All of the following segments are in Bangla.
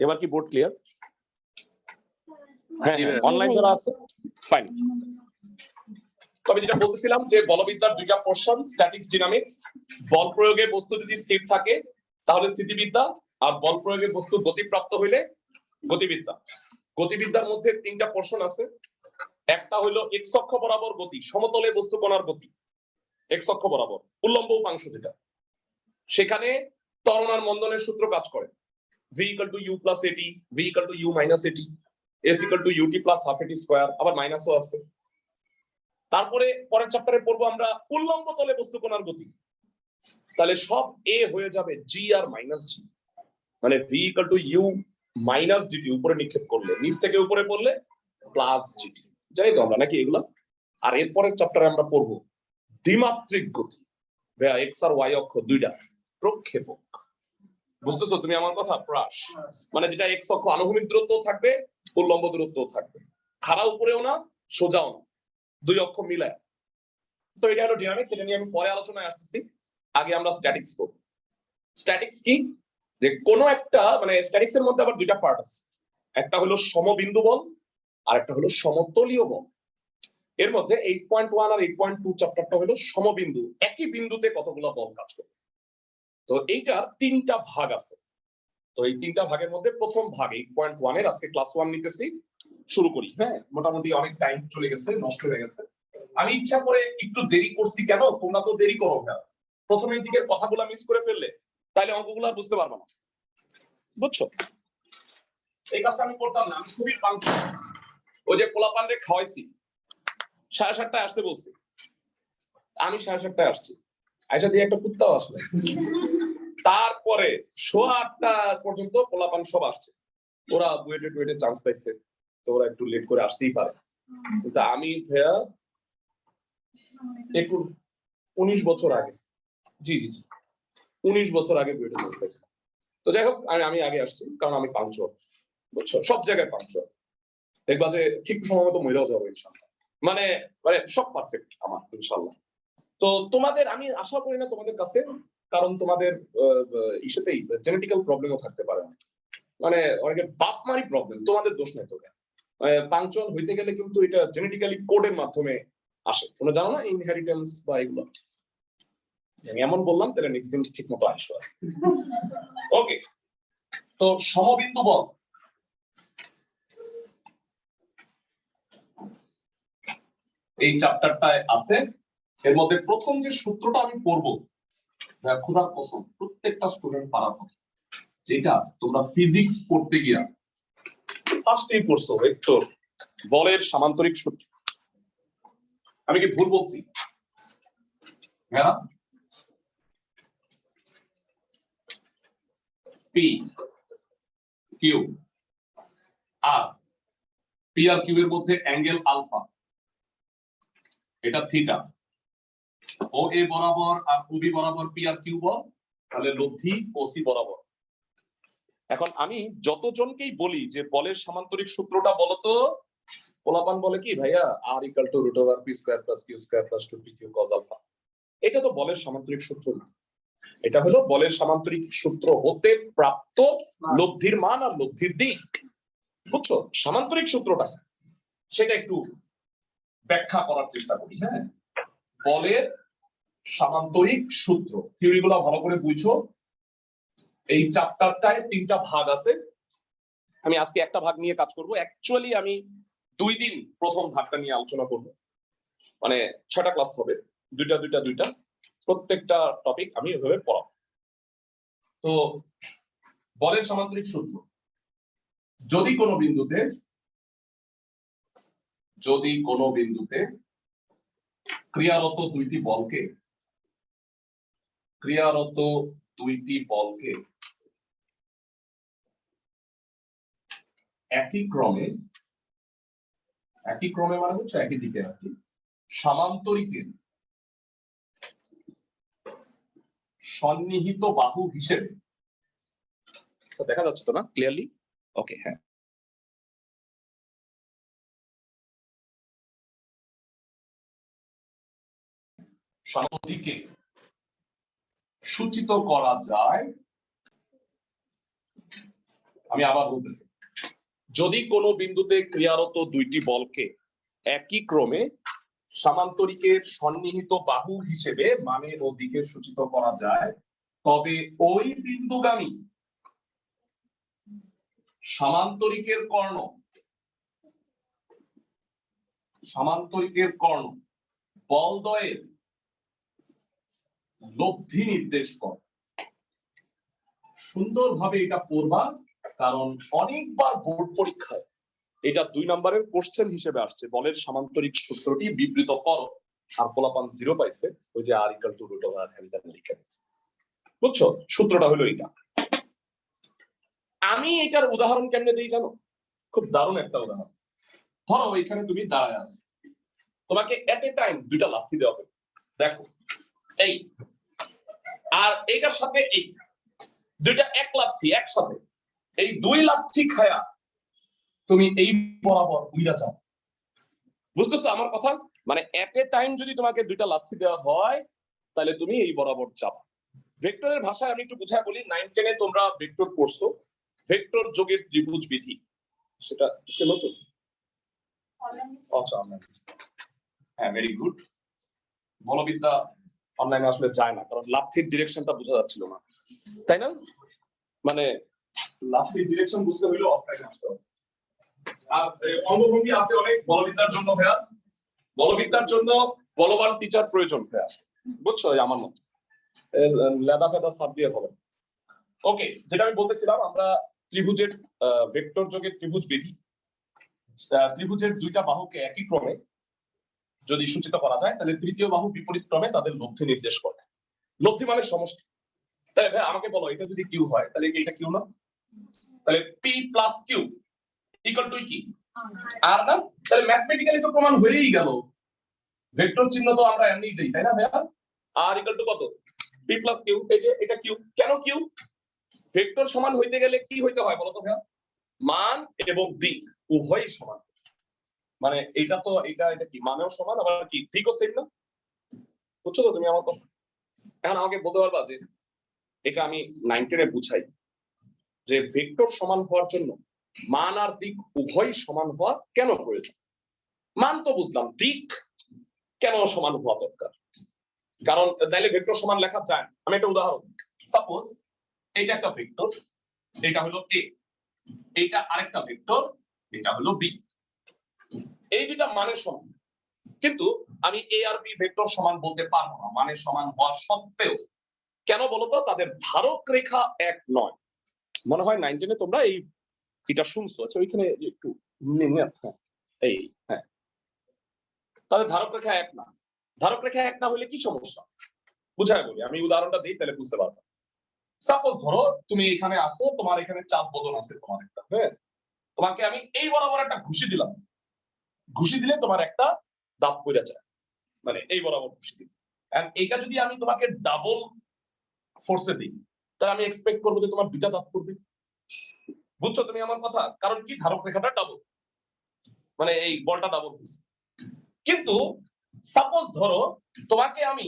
এবার কি বোর্ড ক্লিয়ার? হ্যাঁ, অনলাইন যারা আছে ফাইন। তবে যেটা বলতেছিলাম যে বলবিদ্যার দুইটা পোরশন, স্ট্যাটিক্স, ডাইনামিক্স। বল প্রয়োগে বস্তু যদি স্থির থাকে তাহলে স্থিতিবিদ্যা, আর বল প্রয়োগে বস্তু গতিপ্রাপ্ত হইলে গতিবিদ্যা। গতিবিদ্যার মধ্যে তিনটা পোরশন আছে। একটা হলো এক্স অক্ষ বরাবর গতি, সমতলে বস্তু কণার গতি এক্স অক্ষ বরাবর, উল্লম্ব উপাংশ যেটা, সেখানে ত্বরণ আর মন্দনের সূত্র কাজ করে। v equal to u plus at, v equal to u minus at, s equal to ut plus half at square, আবার মাইনাসও আছে। তারপরে পরের চ্যাপ্টারে পড়বো আমরা উল্লম্ব তলে বস্তু কণার গতি। তাহলে সব a হয়ে যাবে g আর মাইনাস g, মানে v equal to u minus dt, উপরে নিক্ষেপ করলে নিচ থেকে উপরে পড়লে প্লাস g, জানি তো আমরা নাকি এগুলা। আর এর পরের চ্যাপ্টারে আমরা পড়বো দ্বিমাত্রিক গতি, ভাইয়া x আর y অক্ষ দুইটা প্রক্ষেপক। বুঝতেছো তুমি আমার কথা? প্রাস মানে যেটা এক্স অক্ষ আনুভূমিক দূরত্ব থাকবে, উল্লম্ব দূরত্ব থাকবে, খাড়া উপরেও না সোজাও না, দুই অক্ষ মিলায়। তো এটা হলো ডাইনামিক্স, এটা নিয়ে আমি পরে আলোচনায় আসতেছি। আগে আমরা স্ট্যাটিক্স করব। স্ট্যাটিক্স কি? যে কোন একটা মানে স্ট্যাটিক্স এর মধ্যে আবার দুইটা পার্ট আছে, একটা হলো সমবিন্দু বল আর একটা হলো সমতলীয় বল। এর মধ্যে 8.1 আর 8.2 চ্যাপ্টারটা হলো সমবিন্দু, একই বিন্দুতে কতগুলো বল কাজ করে। তো এইটার তিনটা ভাগ আছে। তো এই তিনটা ভাগের মধ্যে প্রথম ভাগ 8.1 এর আজকে ক্লাস 1 নিতেছি, শুরু করি। হ্যাঁ, মোটামুটি অনেক টাইম চলে গেছে, নষ্ট হয়ে গেছে। আমি ইচ্ছা করে একটু দেরি করছি, কেন? তোমরা তো দেরি করো না, প্রথমের দিকের কথাগুলো মিস করে ফেললে তাহলে অঙ্কগুলো আর বুঝতে পারবে না, বুঝছো? এই কাজটা আমি করতাম না, আমি খুবই পাংচুয়াল। ওই যে পোলাপানরে খাওয়াইছি 7:30টায় আসতে বলছি, আমি 7:30টায় আসছি, আয়সা দিয়ে একটা কুত্তাও আসলে। তারপরে 8:15 পর্যন্ত পোলাপান সব আসছে, ওরা বুয়েটে টুয়েটে চান্স পাইছে, তো ওরা একটু লেট করে আসতেই পারে। কিন্তু আমি ভাইয়া 19 বছর আগে, জি জি জি 19 বছর আগে বুয়েটে চান্স পাইছি। তো যাই হোক, আমি আগে আসছি কারণ আমি পাংচুয়াল, বুঝছো? সব জায়গায় পাংচুয়াল। দেখবা যে ঠিক সময় মতো মইরাও যাবো ইনশাআল্লাহ, মানে মানে সব পারফেক্ট আমার ইনশাআল্লাহ। তো তোমাদের আমি আশা করি না তোমাদের কাছে, কারণ তোমাদের ইসেতেই জেনেটিক্যাল প্রবলেমও থাকতে পারে, মানে অনেকের বাপ মারি প্রবলেম, তোমাদের দোষ নাই। তো পাংচুয়াল হইতে গেলে কিন্তু এটা জেনেটিক্যালি কোডের মাধ্যমে আসে, তোমরা জানো না, ইনহেরিটেন্স বা এগুলো। আমি এমন বললাম তাহলে নেক্সট দিন ঠিক মতো আসো। ওকে, তো সমবিন্দু বল, এই চ্যাপ্টারটায় আছে। এর মধ্যে প্রথম যে সূত্রটা আমি পড়বো, খোদার কসম প্রত্যেকটা স্টুডেন্ট পারার কথা, যেটা তোমরা ফিজিক্স পড়তে গিয়া ফার্স্টেই পড়ছো, ভেক্টর বলের সামান্তরিক সূত্র। আমি কি ভুল বলছি? হ্যাঁ, P Q R P R Q এর মধ্যে অ্যাঙ্গেল আলফা, এটা থিটা, ও এ বরাবর আর ও বি বরাবর পি আর কিউ বল, তাহলে লব্ধি ও সি বরাবর। এখন আমি যতজনকেই বলি যে বলের সামান্তরিক সূত্রটা বলো তো, পোলাপান বলে কি ভাইয়া আর equal to root over P square plus Q square plus 2pq cos alpha. এটা তো বলের সামান্তরিক সূত্র না, এটা হলো বলের সামান্তরিক সূত্র হতে প্রাপ্ত লব্ধির মান আর লব্ধির দিক, বুঝছো? সামান্তরিক সূত্রটা সেটা একটু ব্যাখ্যা করার চেষ্টা করি। হ্যাঁ, বলের সামান্তরিক সূত্র থিওরিগুলো ভালো করে বুঝো। এই চ্যাপ্টারটায় তিনটা ভাগ আছে, আমি আজকে একটা ভাগ নিয়ে কাজ করব। অ্যাকচুয়ালি আমি 2 দিন প্রথম ভাগটা নিয়ে আলোচনা করব, মানে 6টা ক্লাস হবে, দুইটা প্রত্যেকটা টপিক আমি এভাবে পড়াবো। তো বলের সামান্তরিক সূত্র, যদি কোনো বিন্দুতে ক্রিয়ারত দুইটি বলকে একই ক্রমে মানে হচ্ছে একই দিকে আর কি, সামান্তরিকে সন্নিহিত বাহু হিসেবে, দেখা যাচ্ছে তো না ক্লিয়ারলি? ওকে, হ্যাঁ। সামান্তরিকে সূচিত করা যায় আমি আবার বলতেছি, যদি কোনো বিন্দুতে ক্রিয়ারত দুইটি বলকে একই ক্রমে সামান্তরিকের সন্নিহিত বাহু হিসেবে মানে ও দিকে সূচিত করা যায়, তবে ওই বিন্দুগামী সামান্তরিকের কর্ণ বলদ্বয়ের লব্ধি নির্দেশ করে। সুন্দরভাবে এটা পড়বা, কারণ অনেকবার বোর্ড পরীক্ষায় এটা 2 নম্বরের কোশ্চেন হিসেবে আসছে, বলের সামান্তরিক সূত্রটি বিবৃত করো, আর পোলাপান 0 পাইছে, ওই যে r = √r হ্যান্ডাল লিখে দিয়েছে। বুঝছো, সূত্রটা হলো এটা। আমি এটার উদাহরণ কেমনে দিই জানো? খুব দারুণ একটা উদাহরণ। ধরো এখানে তুমি দাঁড়ায় আছো, তোমাকে এট এ টাইম দুইটা লাথি দেওয়া হবে। দেখো এই আর এইটার সাথে এই দুইটা এক লাথি একসাথে, এই 2 লাথি খায়া তুমি এই বরাবর উইরা যাও। বুঝতেছো আমার কথা? মানে এট এ টাইম যদি তোমাকে দুইটা লাথি দেওয়া হয়, তাহলে তুমি এই বরাবর যাবা। ভেক্টরের ভাষায় আমি একটু বুঝায় বলি, 9-10 এ তোমরা ভেক্টর পড়ছো, ভেক্টর যোগের ত্রিভুজ বিধি, সেটা নতুন। আচ্ছা, হ্যাঁ, ভেরি গুড। বলবিদ্যা অনলাইনে আসলে যায় না, কারণ লাথির ডিরেকশনটা বোঝা যাচ্ছিল না, তাই না? মানে লাথির ডিরেকশন বুঝতে হইলো অফলাইনে আসতে হবে। আর অঙ্গভঙ্গি আছে অনেক বলবিদ্যার জন্য ভাইয়া, বলবিদ্যার জন্য বলবান টিচার প্রয়োজন ভাইয়া, বুঝছো? আমার মত লেদা ফেদা সাপ দিয়ে হবে। ওকে, যেটা আমি বলতেছিলাম, আমরা ত্রিভুজের ভেক্টর যোগের ত্রিভুজ বিধি, ত্রিভুজের দুইটা বাহুকে একই ক্রমে যদি সূচিত করা যায়, তাহলে তৃতীয় বাহু বিপরীত ক্রমে তাদের লব্ধি নির্দেশ করে। লব্ধি মানে সমষ্টি। তাই ভাই আমাকে বলো, এটা যদি কিউ হয় তাহলে এটা কিউ না? তাহলে P plus Q equal to কি? আর না? তাহলে ম্যাথমেটিক্যালি তো প্রমাণ হয়েই গেল। ভেক্টর চিহ্ন তো আমরা এমনিই দেই, তাই না ভাইয়া? আর ইকুয়াল টু কত? P plus Q. এই যে এটা কিউ। কেন কিউ? ভেক্টর সমান হইতে গেলে কি হইতে হয় বলো তো ভাইয়া? মান এবং দিক উভয়ই সমান। মানে এটা তো এটা কি মানেও সমান, আবার কি দিকও সেম না? বুঝছো তো তুমি আমার কথা? এখন আমাকে বলতে পারবা যে এটা আমি 9-10 এ বুঝাই যে ভেক্টর সমান হওয়ার জন্য মান আর দিক উভয়ই সমান হওয়া কেন প্রয়োজন? মান তো বুঝলাম, দিক কেন সমান হওয়া দরকার? কারণ তাইলে ভেক্টর সমান লেখা যায়। আমি একটা উদাহরণ, সাপোজ এইটা একটা ভেক্টর, এটা হলো এ, এইটা আরেকটা ভেক্টর, এটা হলো বি। এই দুইটা মানের সমান, কিন্তু আমি এ আর বি ভেক্টর সমান বলতে পারবো না মানের সমান হওয়া সত্ত্বেও। কেন বলতো? তাদের ধারক রেখা এক নয়। মনে হয় 9-10 এ তোমরা এই এটা শুনছো। আচ্ছা, ওইখানে একটু এই হ্যাঁ, তাদের ধারক রেখা এক না। ধারক রেখা এক না হলে কি সমস্যা বুঝায় বলি, আমি উদাহরণটা দিই তাহলে বুঝতে পারবে। সাপোজ ধরো তুমি এখানে আসো, তোমার এখানে চাপ বদল আছে তোমার একটা, হ্যাঁ, তোমাকে আমি এই বরাবর একটা ঘুষি দিলাম, ঘুষি দিলে তোমার একটা দাঁত পড়ে যায়, মানে এই বরাবর ঘুষি দিই। এন্ড এইটা যদি আমি তোমাকে ডাবল ফোর্সে দিই, তাহলে আমি এক্সপেক্ট করবো যে তোমার দুইটা দাঁত পড়বে। বুঝছো তুমি আমার কথা? কারণ কি, ধারক রেখাটা ডাবল, মানে এই বলটা ডাবল ফোর্স। কিন্তু সাপোজ ধরো তোমাকে আমি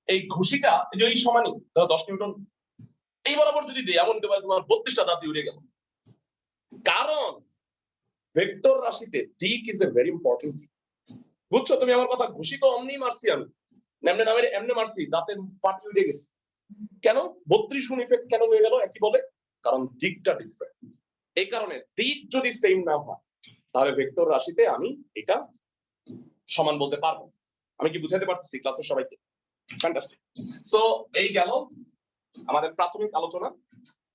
এই ঘুষিটা যে এই সমানই ধরো 10 নিউটন এই বরাবর যদি দিই, এমন তোমার 32টা দাঁত উড়ে গেল। কারণ ভেক্টর রাশিতে দিক is a very important thing. বুঝছো তুমি আমার কথা? ঘুষি তো অমনি মারছি আমি, এমনি নামে এমনি মারছি, দাঁতে পাটি উড়ে গেছে। কেন 32 গুণ ইফেক্ট কেন হয়ে গেল? একই বলে, কারণ দিকটা ডিফারেন্ট। এই কারণে দিক যদি সেম না হয়, তাহলে ভেক্টর রাশিতে আমি এটা সমান বলতে পারবো। আমি কি বুঝাতে পারতেছি ক্লাসের সবাইকে? ফ্যান্টাস্টিক। সো এই গেল আমাদের প্রাথমিক আলোচনা।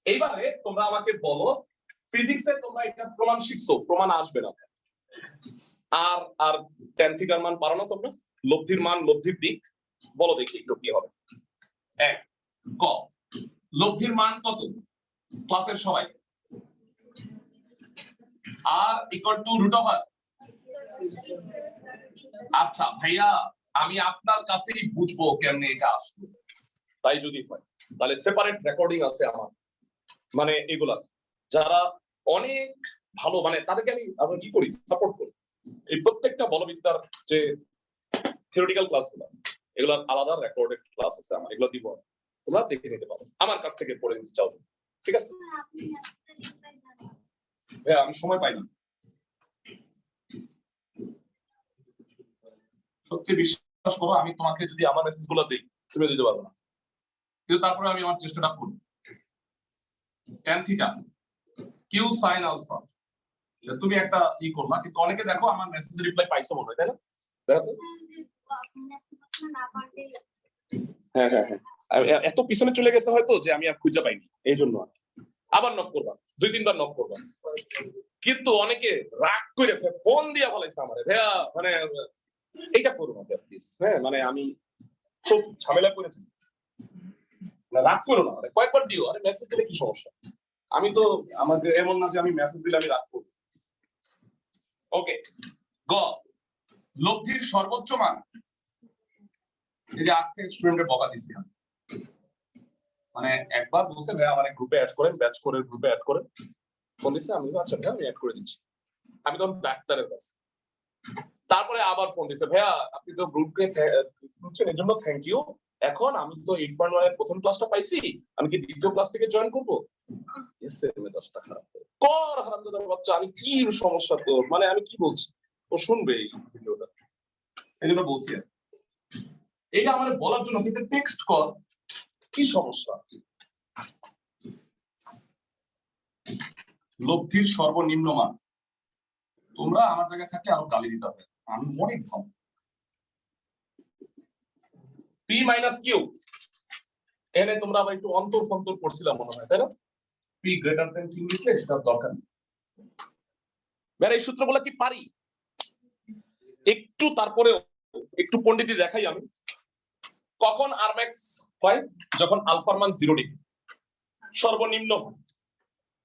এইবারে তোমরা আমাকে বলো, ফিজিক্সে তোমরা এটা প্রমাণ শিখছো, প্রমাণ আসবে না আর আর tan থিটার মান পারো না তোমরা? লব্ধির মান, লব্ধির দিক বলো দেখি একটু কি হবে। এক ক, লব্ধির মান কত ক্লাসের সবাই? আর ইকুয়াল টু √r। আচ্ছা ভাইয়া, আমি আপনার কাছেই বুঝবো কেমনে এটা আসবে। তাই যদি হয় তাহলে সেপারেট রেকর্ডিং আছে আমার, মানে এগুলা যারা অনেক ভালো, মানে তাদেরকে আমি কি করি, সাপোর্ট করি। এই প্রত্যেকটা বলবিদ্যার যে থিওরিটিক্যাল ক্লাসগুলো, এগুলোর আলাদা রেকর্ডেড ক্লাস আছে আমার, এগুলো দিব, তোমরা দেখে নিতে পারো আমার কাছ থেকে পড়ে নিতে চাও, ঠিক আছে ভাইয়া আমি সময় পাই না সত্যি বিশ্বাস করো আমি তোমাকে যদি আমার মেসেজ গুলো দিই তুমি দিতে পারবে না কিন্তু তারপরে আমি আমার চেষ্টাটা করব tan theta q sin alpha তুমি একটা করবা কিন্তু অনেকে দেখো আমার মেসেজ রিপ্লাই পাইছো মনে হয় তাই না দেখো তো হ্যাঁ হ্যাঁ হ্যাঁ এত পিছনে চলে গেছে হয়তো যে আমি আর খুঁজে পাইনি এই জন্য আবার নক করবা 2-3 বার নক করবা কিন্তু অনেকে রাগ করে ফোন দিয়ে ফলাইছে আমারে ভাইয়া মানে এইটা করো না প্লিজ হ্যাঁ মানে আমি খুব ঝামেলা করেছি রাগ করো না কয়েকবার দিও আরে মেসেজ দিলে কি সমস্যা আমি তো আমাকে এমন না যে আমি মেসেজ দিলে আমি রাগ করব ওকে গ লব্ধির সর্বোচ্চ মান এই যে আজকে স্টুডেন্টের বকা দিছি মানে একবার বলছে ভাই আমার গ্রুপে অ্যাড করেন ব্যাচ করে গ্রুপে অ্যাড করেন ফোন দিছে আমি আচ্ছা ভাই আমি অ্যাড করে দিচ্ছি আমি তখন ডাক্তারের কাছে তারপরে আবার ফোন দিছে ভাইয়া আপনি তো গ্রুপকে বুঝছেন এর জন্য থ্যাংক ইউ এখন আমি তো 8.1 এর প্রথম ক্লাসটা পাইছি আমি কি দ্বিতীয় ক্লাস থেকে জয়েন করব এসে আমি 10 টাকা কর হারামজাদার বাচ্চা আমি কি সমস্যা তোর মানে আমি কি বলছি ও শুনবে এই ভিডিওটা এইজন্য বলছি এটা আমারে বলার জন্য কিন্তু টেক্সট কর কি সমস্যা লব্ধির সর্বনিম্ন মান তোমরা আমার জায়গায় থাকলে আরো গালি দিতে হবে আমি অনেক কম p - q এনে তোমরা আবার একটু অন্তর ফন্তর করছিলাম মনে হয় তাই না p greater than q লিখলে সেটা দরকার নেই বের এই সূত্রগুলো কি পারি একটু তারপরে একটু পণ্ডিতি দেখাই আমি কখন r max হয় যখন আলফার মান 0 ডিগ্রি সর্বনিম্ন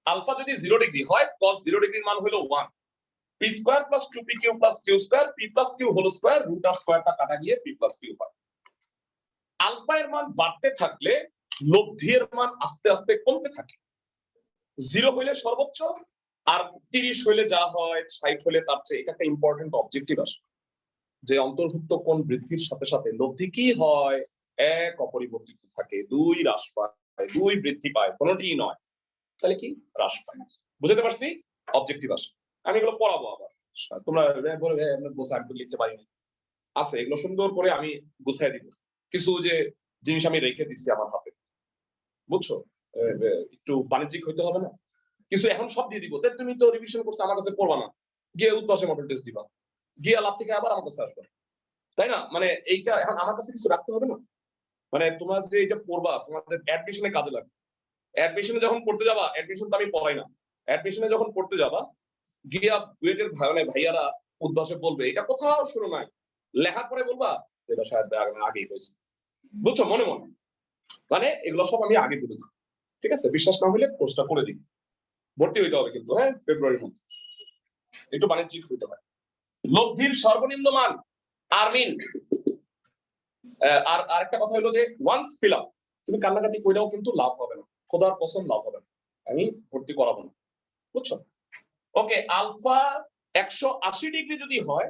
আলফা যদি 0 ডিগ্রি হয় cos 0 ডিগ্রির মান হলো 1 p square plus 2pq plus q square p plus q whole square root আর স্কয়ারটা কাটা গিয়ে p প্লাস q হয় আলফা এর মান বাড়তে থাকলে লব্ধি এর মান আস্তে আস্তে কমতে থাকে 0 হইলে সর্বোচ্চ আর 30 হইলে যা হয় 60 হইলে তার চেয়ে এটা একটা ইম্পর্টেন্ট অবজেক্টিভ আসে যে অন্তর্ভুক্ত কোণ বৃদ্ধির সাথে সাথে লব্ধি কি হয় এক অপরিবর্তিত থাকে 2 হ্রাস পায় 2 বৃদ্ধি পায় কোনোটি নয় তাহলে কি হ্রাস পায় বুঝতে পারছি অবজেক্টিভ আসে আমি এগুলো পড়াবো আবার তোমরা বলে আমরা গোছায় একদম লিখতে পারি না আছে এগুলো সুন্দর করে আমি গুছাই দিব কিছু যে জিনিস আমি রেখে দিচ্ছি আমার হাতে বুঝছো একটু বাণিজ্যিক হইতে হবে না কিছু এখন সব দিয়ে দিব তুমি তো রিভিশন করছো আমার কাছে পড়বা না গিয়ে উদ্ভাসে মডেল টেস্ট দিবা গিয়ে লাভ থেকে আবার আমার কাছে আসবে তাই না মানে এইটা এখন আমার কাছে কিছু রাখতে হবে না মানে তোমার যে এটা পড়বা তোমাদের অ্যাডমিশনে কাজে লাগবে অ্যাডমিশনে যখন পড়তে যাবা অ্যাডমিশন তো আমি পড়াই না অ্যাডমিশনে যখন পড়তে যাবা গিয়া বুয়েটের মানে ভাইয়ারা উদ্ভাসে বলবে এটা কোথাও শুরু নাই লেখার পরে বলবা এটা শায়দ আগেই হয়েছে বুঝছো মনে মনে মানে এগুলো সব আমি আগে বলে দিই ঠিক আছে বিশ্বাস না হলে কোর্সটা করে দিই ভর্তি হইতে হবে কিন্তু হ্যাঁ ফেব্রুয়ারির মধ্যে একটু বাণিজ্যিক হইতে হয় লব্ধির সর্বনিম্ন মান আরমিন আর আরেকটা কথা হলো যে ওয়ান্স ফিল আপ তুমি কান্নাকাটি কইরাও কিন্তু লাভ হবে না খোদার কসম লাভ হবে না আমি ভর্তি করাবো না বুঝছো ওকে আলফা 180 ডিগ্রি যদি হয়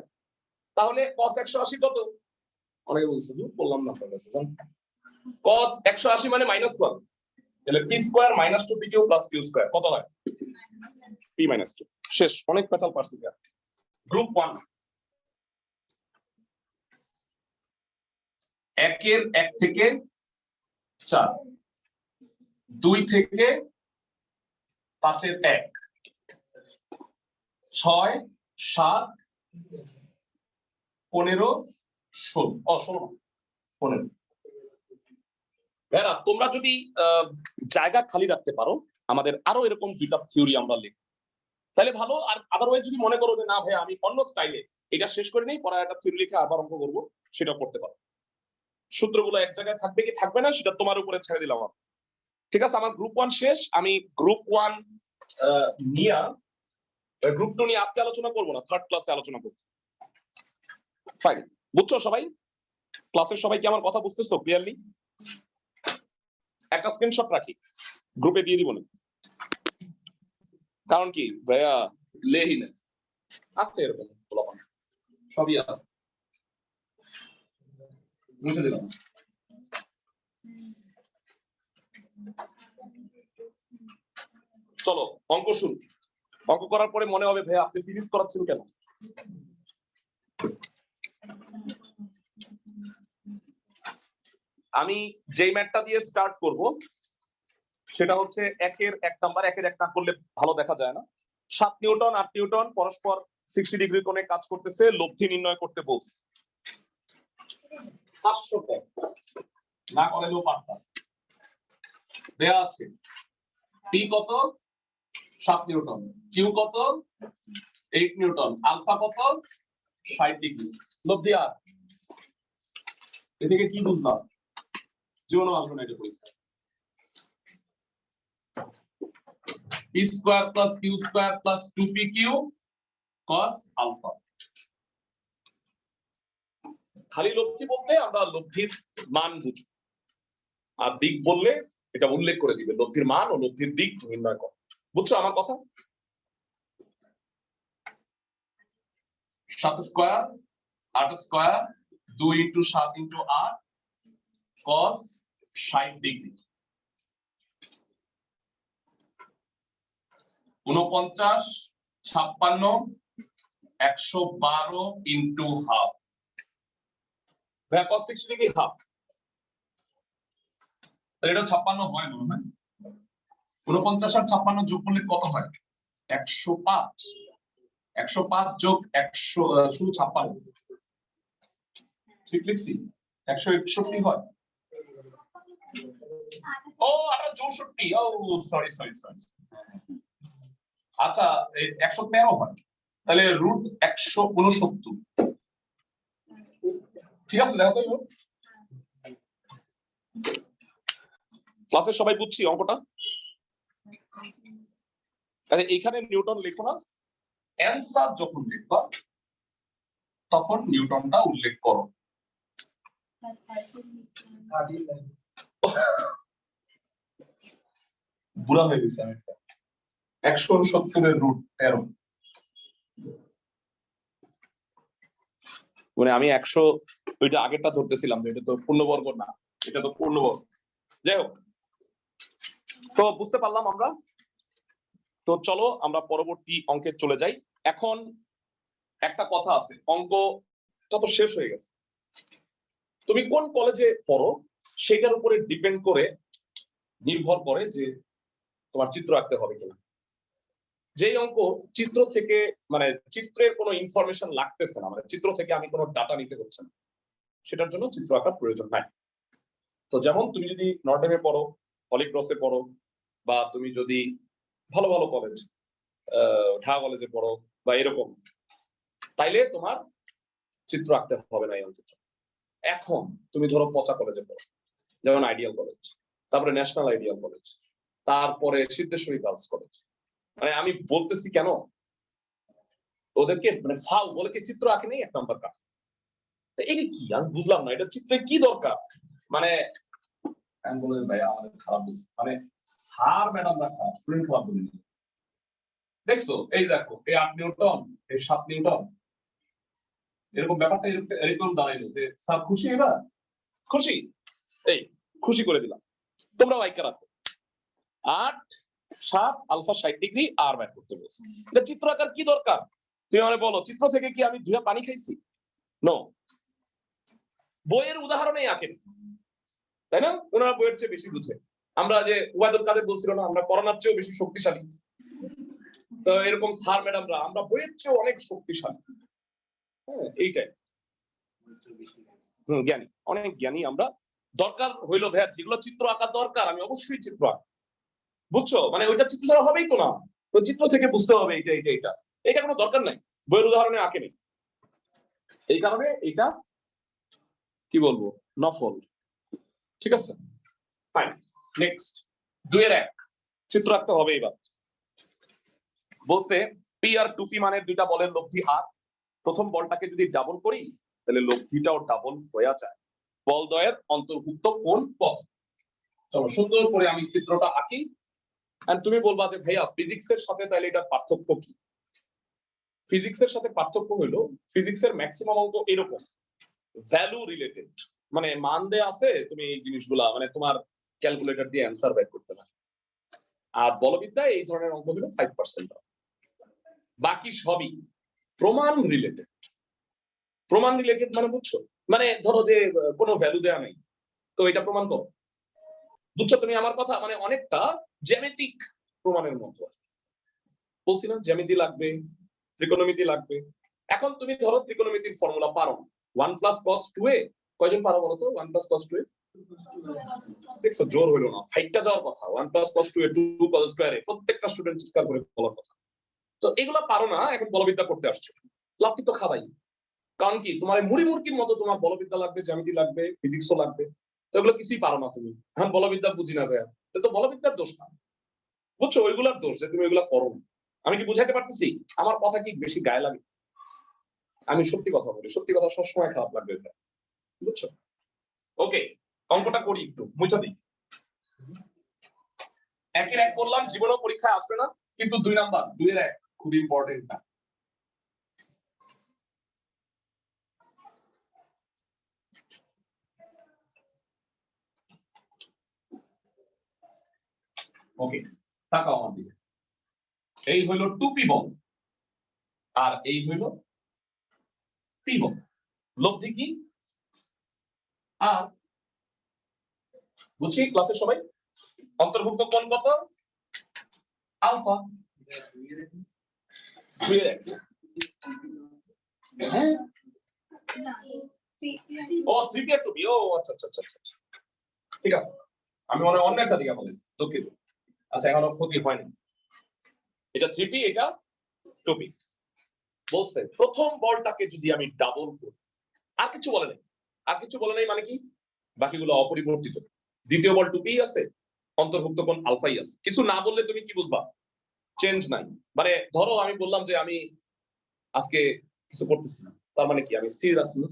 তাহলে cos 180 কত অনেকে বলছে বললাম না আপনার কাছে cos 180 মানে -1 তাহলে p square - 2pq + q square কত হয় p - 2 শেষ অনেক পেছাল পারছি গ্রুপ 1 1 থেকে 4 2 থেকে 5 1 6 7 15 16 15 তোমরা যদি জায়গা খালি রাখতে পারো আমাদের আরো এরকম দুইটা থিওরি আমরা লিখব তাহলে ভালো আর আদারওয়াইজ যদি মনে করো যে না ভাই আমি অন্য স্টাইলে এটা শেষ করে নেই পরে একটা থিওরি লিখে আবার অঙ্ক করবো সেটা করতে পারো সূত্রগুলো এক জায়গায় থাকবে কি থাকবে না সেটা তোমার উপরে ছেড়ে দিলাম ঠিক আছে আমার গ্রুপ 1 শেষ আমি গ্রুপ 1 নিয়ে গ্রুপ 2 নিয়ে আজকে আলোচনা করব না থার্ড ক্লাসে আলোচনা করব ফাইন বুঝছো সবাই ক্লাসের সবাই কি আমার কথা বুঝতেছো ক্লিয়ারলি একটা স্ক্রিনশট রাখি গ্রুপে দিয়ে দিব না কারণ কি ভাইয়া লেহি না আছে এরকম সবই আছে মুছে দিলাম চলো অঙ্ক শুরু। অঙ্ক করার পরে মনে হবে ভাই আপনি ফিজিক্স করাচ্ছেন কেন? আমি যেই ম্যাথটা দিয়ে স্টার্ট করব সেটা হচ্ছে একের 1 নাম্বার। একের 1 না করলে ভালো দেখা যায় না। 7 নিউটন 8 নিউটন পরস্পর 60 ডিগ্রি কোণে কাজ করতেছে, লব্ধি নির্ণয় করতে বলছে। 500 টাকা না করেলেও পারতাম। দেয়া আছে পি কত 7 নিউটন, কিউ কত 8 নিউটন, আলফা কত 60 ডিগ্রি। লব্ধি আর এদিকে কি বুঝলাম? জীবনও আসবে না এটা পরীক্ষা। P square plus Q square plus 2pq cos alpha. খালি লব্ধি বলতে আমরা লব্ধির মান বুঝি, আর দিক বললে এটা উল্লেখ করে দিবে লব্ধির মান ও লব্ধির দিক নির্ণয় করো। বুঝছো আমার কথা? 7 square 8 square 2 × 7 × 8 cos 60 degree. 49 56 112 × half. ভাই cos 60 ডিগ্রি হাফ, তাহলে এটা 56 হয় মনে হয়। 49 আর 56 যোগ করলে কত হয়? 105। 105 যোগ 100 শুধু 56 ঠিক লিখছি? 161 হয়। ও আটা 64। ও সরি সরি সরি। আচ্ছা 113 হয়, তাহলে রুট 169। ঠিক আছে দেখো তো ক্লাসে সবাই বুঝছি অঙ্কটা? তাহলে এখানে নিউটন লেখো না, অ্যানসার যখন লিখবা তখন নিউটনটা উল্লেখ করো। বুড়া হয়ে গেছে আমি। 169 এর রুট 13 মানে আমি 100 ওইটা আগেরটা ধরতেছিলাম, এটা তো পূর্ণবর্গ না, এটা তো পূর্ণবর্গ। যাই হোক, তো বুঝতে পারলাম আমরা। তো চলো আমরা পরবর্তী অঙ্কে চলে যাই। এখন একটা কথা আছে, অঙ্কটা তো শেষ হয়ে গেছে, তুমি কোন কলেজে পড়ো সেটার উপরে ডিপেন্ড করে নির্ভর করে যে তোমার চিত্র আঁকতে হবে কিনা। যেই অঙ্ক চিত্র থেকে মানে চিত্রের কোনো ইনফরমেশন লাগতেছে না, মানে চিত্র থেকে আমি কোনো ডাটা নিতে হচ্ছে না, সেটার জন্য চিত্র আঁকার প্রয়োজন নাই। তো যেমন তুমি যদি নর্ডেমে পড়ো, হলিক্রসে পড়ো, বা তুমি যদি ভালো ভালো কলেজ ঢাকা কলেজে পড়ো বা এরকম, তাইলে তোমার চিত্র আঁকতে হবে না এই অঙ্কের জন্য। এখন তুমি ধরো পচা কলেজে পড়ো, যেমন আইডিয়াল কলেজ, তারপরে ন্যাশনাল আইডিয়াল কলেজ, তারপরে সিদ্ধেশ্বরী গার্লস কলেজ। মানে আমি বলতেছি কেন, ওদেরকে মানে ফাউ বলে কি চিত্র আঁকে নেই 1 নাম্বার কাট। এটা কি আমি বুঝলাম না, এটা চিত্রে কি দরকার? মানে আমি বলে ভাইয়া আমাদের খারাপ বলছে, মানে স্যার ম্যাডামরা খারাপ, স্টুডেন্ট খারাপ বলি। দেখছো এই দেখো এই 8 নিউটন এই 7 নিউটন, এরকম ব্যাপারটা এরকম দাঁড়াইলো যে স্যার খুশি, এবার খুশি, এই খুশি করে দিলাম। তোমরা বাইকা রাখো 8 7 আলফা 60 ডিগ্রি আর বের করতে বলছি। এটা চিত্র আঁকার কি দরকার? তুমি আমারে বলো চিত্র থেকে কি আমি ধুয়া পানি খাইছি? নো। বইয়ের উদাহরণেই আঁকেন, তাই না? ওনারা বইয়ের চেয়ে বেশি বুঝে। আমরা যে ওয়াদুল কাদের বলছিল না আমরা করোনার চেয়েও বেশি শক্তিশালী, তো এরকম স্যার ম্যাডামরা আমরা বইয়ের চেয়ে অনেক শক্তিশালী। হ্যাঁ এইটাই জ্ঞানী, অনেক জ্ঞানী আমরা। দরকার হইলো ভাইয়া যেগুলো চিত্র আঁকার দরকার আমি অবশ্যই চিত্র আঁক, বুঝছো? মানে ওইটা চিত্র ছাড়া হবেই তো না, তো চিত্র থেকে বুঝতে হবে এটা এটা এটা, এটা কোনো দরকার নাই, বইয়ের উদাহরণে আঁকেনি। এই কারণে এটা কি বলবো নফল। ঠিক আছে ফাইন। নেক্সট 2 এর 1 চিত্র আঁকতে হবে। এবার বলছে পি আর 2p মানের দুইটা বলের লব্ধি আর, প্রথম বলটাকে যদি ডাবল করি তাহলে লব্ধিটাও ডাবল হয়ে যায়। বলদ্বয়ের অন্তর্ভুক্ত কোন পদ? চলো সুন্দর করে আমি চিত্রটা আঁকি, এন্ড তুমি বলবা যে ভাইয়া ফিজিক্সের সাথে তাহলে এটা পার্থক্য কি? ফিজিক্সের সাথে পার্থক্য হলো ফিজিক্সের ম্যাক্সিমাম অঙ্ক এরকম ভ্যালু রিলেটেড, মানে মান দেয়া আছে, তুমি এই জিনিসগুলা মানে তোমার ক্যালকুলেটর দিয়ে অ্যানসার বের করতে পারো। আর বলবিদ্যায় এই ধরনের অঙ্ক হলো 5%। বাকি সবই প্রমাণ রিলেটেড। প্রমাণ রিলেটেড মানে বুঝছো, মানে ধরো যে কোনো ভ্যালু দেয়া নেই, তো এটা প্রমাণ করো। বুঝছো তুমি আমার কথা? মানে অনেকটা জ্যামিতিক প্রমাণের মতো। বলছি না জ্যামিতি লাগবে, ত্রিকোণমিতি লাগবে। এখন তুমি ধরো ত্রিকোণমিতির ফর্মুলা পারো, 1 + cos 2a, কয়জন পারো বলো তো? 1 + cos 2a, দেখছো জোর হইলো না, ফাইটটা যাওয়ার কথা। 1 + cos 2a, 2 cos square, প্রত্যেকটা স্টুডেন্ট চিৎকার করে বলার কথা। তো এগুলা পারো না, এখন বলবিদ্যা করতে আসছো, লাভ তো খাবাই। কারণ কি তোমার মুড়ি মুরগির মতো তোমার বলবিদ্যা লাগবে, জ্যামিতি লাগবে, ফিজিক্সও লাগবে, তো এগুলো কিছুই পারো না তুমি। এখন বলবিদ্যা বুঝি না ভাইয়া, তো বলবিদ্যার দোষ না, বুঝছো, ওইগুলার দোষ যে তুমি ওইগুলা করো না। আমি কি বুঝাইতে পারতেছি? আমার কথা কি বেশি গায়ে লাগে? আমি সত্যি কথা বলি, সত্যি কথা সবসময় খারাপ লাগবে, বুঝছো? ওকে, অঙ্কটা করি একটু, বুঝা দিই। 1 এর 1 বললাম, জীবনেও পরীক্ষায় আসবে না, কিন্তু 2 নাম্বার, 2 এর 1 খুব ইম্পর্টেন্ট। ওকে, তাকাও আমার দিকে। এই হইলো 2p বল, আর এই হইলো p বল। লব্ধি কি? আর বুঝছি ক্লাসের সবাই? অন্তর্ভুক্ত কোণ কত? আলফা। 2 এর 1। হ্যাঁ, ও 3p আর 2p, ও আচ্ছা আচ্ছা আচ্ছা আচ্ছা, ঠিক আছে। আমি মনে হয় অন্য একটা দিকে বলেছি, দুঃখিত। আচ্ছা, এখনো ক্ষতি হয়নি। এটা 3p, এটা 2p। বলছে প্রথম বলটাকে যদি আমি ডাবল করি, আর কিছু বলে নাই, আর কিছু বলে নাই মানে কি, বাকিগুলো অপরিবর্তিত। দ্বিতীয় বল 2p আছে, অন্তর্ভুক্ত কোণ আলফাই আছে। কিছু না বললে তুমি কি বুঝবা? চেঞ্জ নাই। মানে ধরো আমি বললাম যে আমি আজকে কিছু করতেছি না, তার মানে কি আমি স্থির আছি না,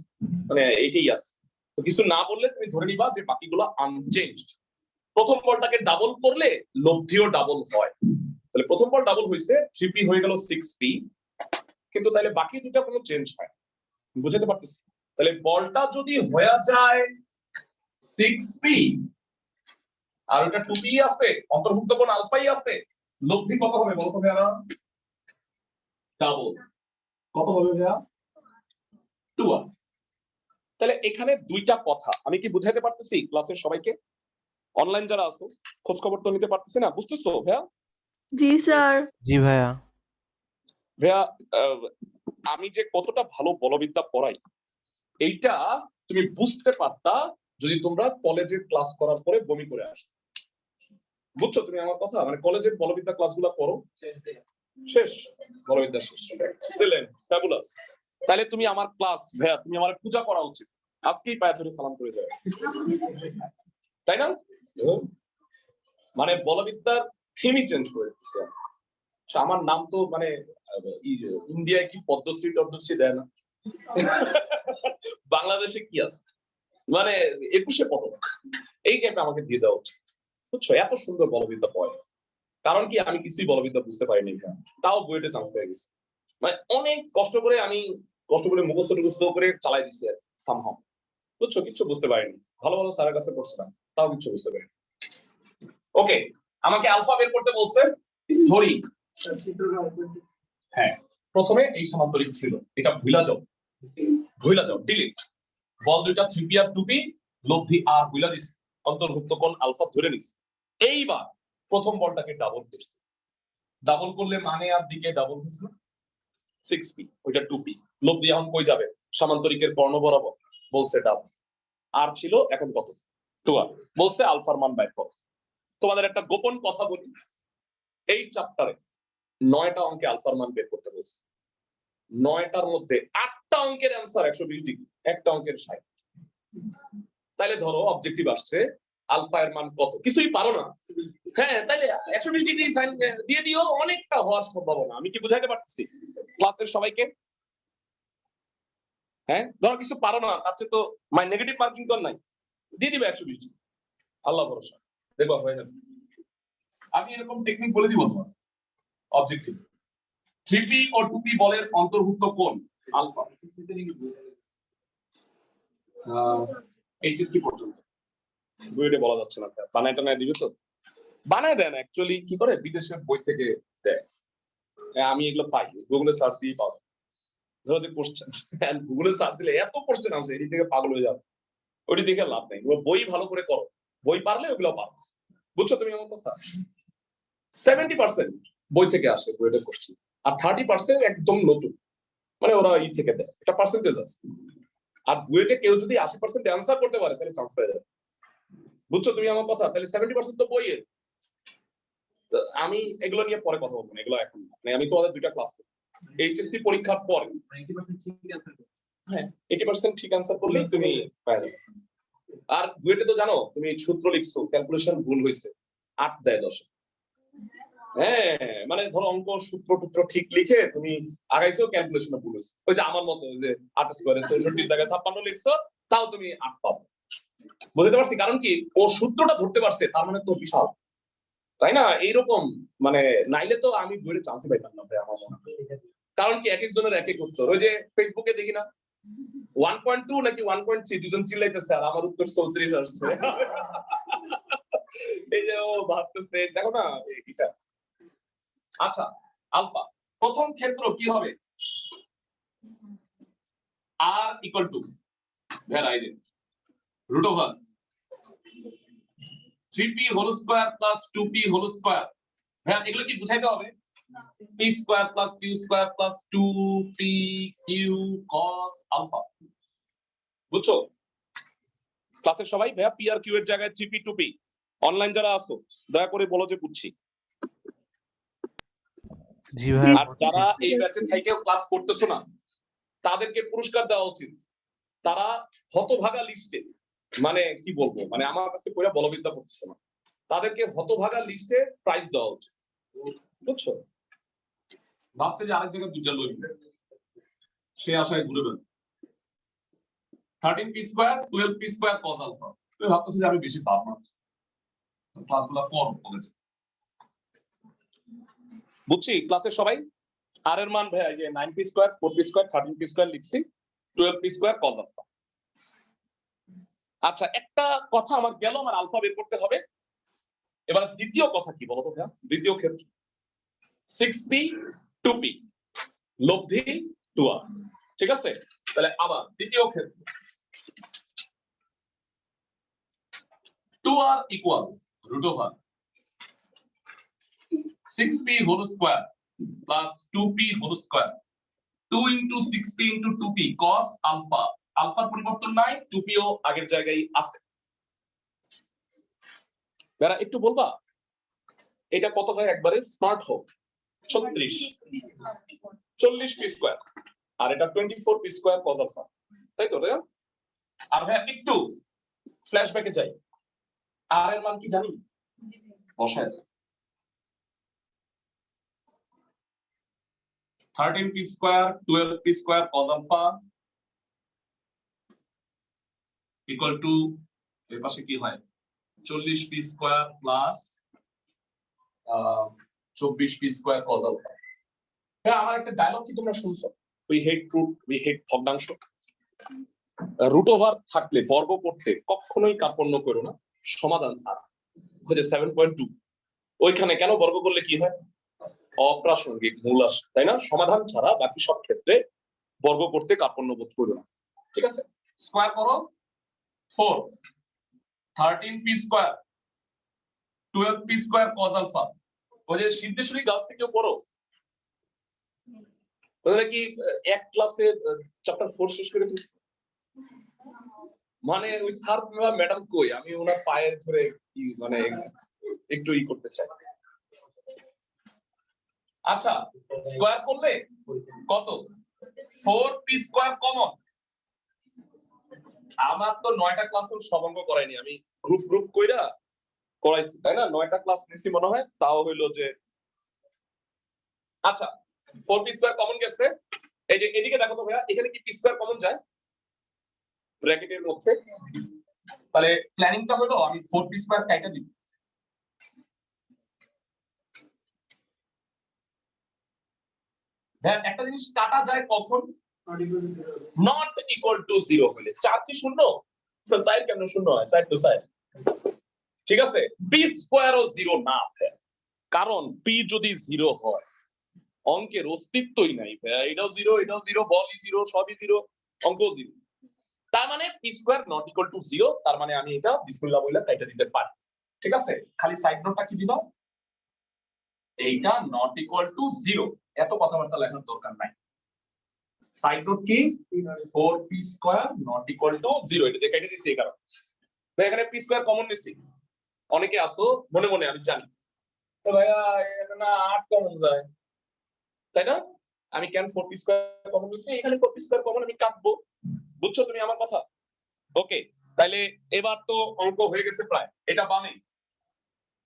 মানে এইটাই আছে। তো কিছু না বললে তুমি ধরে নিবা যে বাকিগুলো আনচেঞ্জড। প্রথম বলটাকে ডাবল করলে লব্ধিও ডাবল হয়। তাহলে প্রথম বল ডাবল হয়েছে, 3p হয়ে গেল 6p, কিন্তু তাহলে বাকি দুটো কোনো চেঞ্জ হয়, বুঝতে পারতেছি? তাহলে বলটা যদি হয়ে যায় 6p আর ওটা 2p আছে, অন্তর্ভুক্ত কোণ আলফাই আছে, লব্ধি কত হবে বলতো ভাইয়া? ডাবল। কত হবে ভাইয়া? 2r। তাহলে এখানে দুইটা কথা আমি কি বুঝাইতে পারতেছি ক্লাসের সবাইকে? অনলাইন যারা আছো খোঁজ খবর তো নিতে পারতেছি না, বুঝতেছো ভাইয়া? জি স্যার। জি ভাইয়া। ভাইয়া, আমি যে কতটা ভালো বলবিদ্যা পড়াই এইটা তুমি বুঝতে পারতা যদি তোমরা কলেজে ক্লাস করার পরে বমি করে আসতে। বুঝছো তুমি আমার কথা? মানে কলেজের বলবিদ্যা ক্লাসগুলো করো, শেষ, বলবিদ্যা শেষ, এক্সেলেন্ট, ফ্যাবুলাস। তাহলে তুমি আমার ক্লাস ভাইয়া, তুমি আমার পূজা করা উচিত, আজকেই পায়ে ধরে সালাম করে যাবে, তাই না? মানে বলবিদ্যার থিমই চেঞ্জ করে দিচ্ছে। আমার নাম তো মানে ইন্ডিয়ায় কি পদ্মশ্রী টদ্মশ্রী দেয় না, বাংলাদেশে কি আছে মানে 21 পদক, এই টাইপে আমাকে দিয়ে দেওয়া উচিত। বুঝছো, এত সুন্দর বলবিদ্যা পড়ে। কারণ কি আমি কিছুই বলবিদ্যা বুঝতে পারিনি, তাও বুয়েটে চান্স পেয়ে গেছি। মানে অনেক কষ্ট করে আমি মুখস্থ টুখস্থ করে চালাই দিচ্ছি সামহাও। বুঝছো, কিচ্ছু বুঝতে পারিনি। ভালো ভালো স্যারের কাছে পড়ছিলাম, তাও কিচ্ছু বুঝতে পারিনি। ওকে, আমাকে আলফা বের করতে বলছে, ধরি। হ্যাঁ, প্রথমে এই সমান্তরিক ছিল, এটা ভুলা যাও, ডিলিট। বল দুইটা 3p আর 2p, লব্ধি আর ভুলা দিস, অন্তর্ভুক্ত কোণ আলফা ধরে নিস। এইবার প্রথম বলটাকে ডাবল করছি, ডাবল করলে মানে আর দিকে ডাবল হচ্ছে না, 6p, ওইটা 2p। লব্ধি এখন কই যাবে? সমান্তরিকের কর্ণ বরাবর, বলছে ডাবল। আর ছিল এখন কত? 2r। বলছে আলফার মান বের করো। তোমাদের একটা গোপন কথা বলি, এই চ্যাপ্টারে 9টা অঙ্কে আলফার মান বের করতে বলছে। 9টার মধ্যে 8টা অঙ্কের অ্যান্সার 120 ডিগ্রি, একটা অঙ্কের 60। তাইলে ধরো অবজেক্টিভ আসছে আলফা এর মান কত, কিছুই পারো না, হ্যাঁ, তাইলে 120 ডিগ্রি সাইন দিয়ে দিও, অনেকটা হওয়ার সম্ভাবনা। আমি কি বুঝাইতে পারতেছি ক্লাসের সবাইকে? হ্যাঁ, ধরো কিছু পারো না, তার চেয়ে তো নেগেটিভ মার্কিং তো নাই, দিয়ে দিবে 120 ডিগ্রি, আল্লাহ ভরসা, দেখবা হয়ে যাবে। আমি এরকম টেকনিক বলে দিব তোমার। অবজেক্টিভ 3p ও 2p বলের অন্তর্ভুক্ত কোণ আলফা, এইচএসসি পর্যন্ত বুয়েটে বলা যাচ্ছে না, বানাইটা না দিবে তো। বানায় দেন অ্যাকচুয়ালি কি করে বিদেশের বই থেকে দেয়। আমি এগুলো পাই গুগলে সার্চ দিয়ে পাবো। ধরো যে কোশ্চেন গুগলে সার্চ দিলে এত কোশ্চেন আসে এদিক থেকে পাগল হয়ে যাবে। ওইটি দেখে লাভ নেই, বই ভালো করে করো, বই পারলে ওগুলো পারো। বুঝছো তুমি আমার কথা? 70% বই থেকে আসে বইয়ের কোশ্চেন, আর 30% একদম নতুন, মানে ওরা ই থেকে দেয়, এটা পার্সেন্টেজ আছে। আর বুয়েটে কেউ যদি 80% অ্যান্সার করতে পারে তাহলে চান্স পেয়ে যাবে। বুঝছো তুমি আমার কথা? তাহলে 70% তো বইয়ের। আমি এগুলো নিয়ে পরে কথা বলবো না, এগুলো এখন মানে আমি তোমাদের দুইটা ক্লাস এইচএসসি পরীক্ষার পরে 80% ঠিক অ্যান্সার করলেই তুমি পেয়ে যাবে। আর বুয়েটে তো জানো তুমি সূত্র লিখছো, ক্যালকুলেশন ভুল হয়েছে 8 দেয় 10। হ্যাঁ মানে ধরো অঙ্ক সূত্র টুত্র ঠিক লিখে তুমি আগাইছো, ক্যালকুলেশন ভুল হয়েছে, ওই যে আমার মতো যে 8 স্কয়ারে 64 জায়গায় 56 লিখছো, তাও তুমি 8 পাবো। বুঝতে পারছি, কারণ কি ও সূত্রটা ধরতে পারছে, তার মানে তো বিশাল, তাই না? এইরকম মানে নাইলে তো আমি বইয়ের চান্সই পাইতাম না ভাই আমার মনে হয়। কারণ কি এক একজনের এক এক উত্তর, ওই যে ফেসবুকে দেখি না 1.2 নাকি 1.3 দুজন চিল্লাইতেছে আর আমার উত্তর 34 আসছে। এই যে ও ভাবতেছে দেখো না এটা। আচ্ছা আলফা প্রথম ক্ষেত্র কি হবে? r equal to where I did root over 3p whole square plus 2p whole square। হ্যাঁ এগুলো কি বুঝাইতে হবে? p square plus q square plus 2p q cos alpha। বুঝছো ক্লাসের সবাই? ভাইয়া p আর q এর জায়গায় 3p 2p। অনলাইন যারা আছো দয়া করে বলো যে বুঝছি। জি ভাই। আর যারা এই ব্যাচে থেকেও ক্লাস করতেছো না তাদেরকে পুরস্কার দেওয়া উচিত। তারা হতভাগা লিস্টে, মানে কি বলবো, মানে আমার কাছে পুরো বলবিদ্যা করতেছে না, তাদেরকে হতভাগা লিস্টে প্রাইজ দেওয়া উচিত। বুঝছো? ভাবছে যে আরেক জায়গায় বুঝা লই সে আশায় ঘুরে বেড়াবে। 13p square 12p square cos alpha. তুমি ভাবতেছো যে আমি বেশি পারবো না, ক্লাসগুলো করো কলেজে। বুঝছি ক্লাসের সবাই? আর এর মান ভাই যে 9p square 4p square 13p square লিখছি 12p স্কয়ার cos আলফা। আচ্ছা একটা কথা আমার গেল, আমার আলফা বের করতে হবে। এবার দ্বিতীয় কথা কি বলতো ভাইয়া? দ্বিতীয় ক্ষেত্র 6p 2p লব্ধি 2r। ঠিক আছে, তাহলে আবার দ্বিতীয় ক্ষেত্র 2r equal root over 6p whole square plus 2p whole square 2 into 6p into 2p cos alpha. আলফার পরিবর্তন নাই, 2p ও আগের জায়গায় আছে। যারা একটু বলবা এটা কত হয় একবারে স্মার্ট হোক? 36 40p স্কয়ার আর এটা 24p স্কয়ার cos আলফা, তাই তো? আর ভাই একটু ফ্ল্যাশব্যাকে যাই, আর এর মান কি জানি? বসায় 13p square 12p square cos alpha equal to এর পাশে কি হয় 40p square plus 24p square cos alpha. হ্যাঁ আমার একটা ডায়লগ কি তোমরা শুনছো? We hate truth we hate ভগ্নাংশ। রুট ওভার থাকলে বর্গ করতে কখনোই কার্পণ্য করো না সমাধান ছাড়া। ওই যে 7.2 ওইখানে কেন বর্গ করলে কি হয়? অপ্রাসঙ্গিক মূল আসে, তাই না? সমাধান ছাড়া বাকি সব ক্ষেত্রে বর্গ করতে কার্পণ্য বোধ করো না। ঠিক আছে, স্কয়ার করো 4 13p square 12p square cos alpha. ওই যে সিদ্ধেশ্বরী গার্লসে কেউ পড়ো? ওরা কি এক ক্লাসে চ্যাপ্টার 4 শেষ করে ফেলছে? মানে ওই স্যার ম্যাডাম কই, আমি ওনার পায়ে ধরে কি মানে একটু ই করতে চাই। আচ্ছা স্কয়ার করলে কত? 4p square common. আমার তো 9টা ক্লাসও সব অঙ্ক করাইনি, আমি গ্রুপ গ্রুপ কইরা করাইছি, তাই না? 9টা ক্লাস নিছি মনে হয়, তাও হইলো যে আচ্ছা 4p স্কয়ার কমন গেছে। এই যে এদিকে দেখো তো ভাইয়া, এখানে কি p স্কয়ার কমন যায় ব্র্যাকেটের মধ্যে? তাহলে প্ল্যানিংটা হলো আমি 4p স্কয়ার কাইটা দিব। হ্যাঁ একটা জিনিস কাটা যায় কখন? নট ইকুয়াল টু 0 হলে। 4 কি শূন্য? সাইড কেন শূন্য হয়? সাইড তো সাইড। ঠিক আছে, পি স্কোয়ারও জিরো না, কারণ পি যদি জিরো হয় অঙ্কের অস্তিত্বই নাই, এটাও জিরো, এটাও জিরো, বলই জিরো, সবই জিরো, অঙ্ক জিরো। তার মানে P square not equal to zero. তার মানে আমি এটা বিসমিল্লাহ বলে কাইটা দিতে পারি। ঠিক আছে, খালি সাইড নোটটা কি দিবা, এইটা নট ইকুয়াল টু জিরো। এত কথাবার্তা লেখার দরকার নাই। সাইড নোট কি 4p square not equal to 0, এটা দেখাইতে দিছি এই কারণে। তো এখানে p স্কয়ার কমন নিছি, অনেকে আসো মনে মনে আমি জানি তো ভাইয়া এটা না 8 কমন যায়, তাই না? আমি কেন 4p স্কয়ার কমন নিছি, এখানে 4p স্কয়ার কমন আমি কাটবো। বুঝছো তুমি আমার কথা? ওকে, তাহলে এবার তো অঙ্ক হয়ে গেছে প্রায়। এটা বামে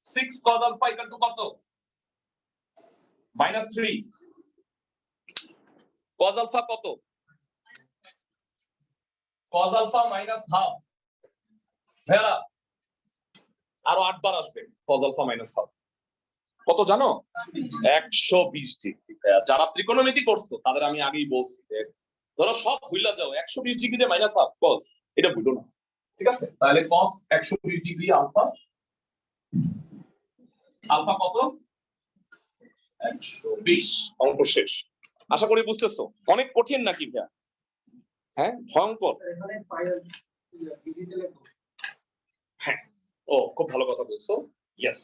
6 cos আলফা ইকুয়াল টু কত, -3 cos আলফা কত, cos আলফা -হাফ। ভাইয়া আরো 8 বার আসবে cos আলফা -হাফ, কত জানো? 120 ডিগ্রি। যারা ত্রিকোণমিতি করছো তাদের আমি আগেই বলছি যে ধরো সব ভুইলা যাও, 120 ডিগ্রি যে -হাফ cos, এটা ভুলো না। ঠিক আছে, তাহলে cos 120 ডিগ্রি আলফা, আলফা কত 120। অঙ্ক শেষ। আশা করি বুঝতেছো। অনেক কঠিন নাকি ভাইয়া? হ্যাঁ ভয়ঙ্কর। হ্যাঁ, ও খুব ভালো কথা বলছো। ইয়েস,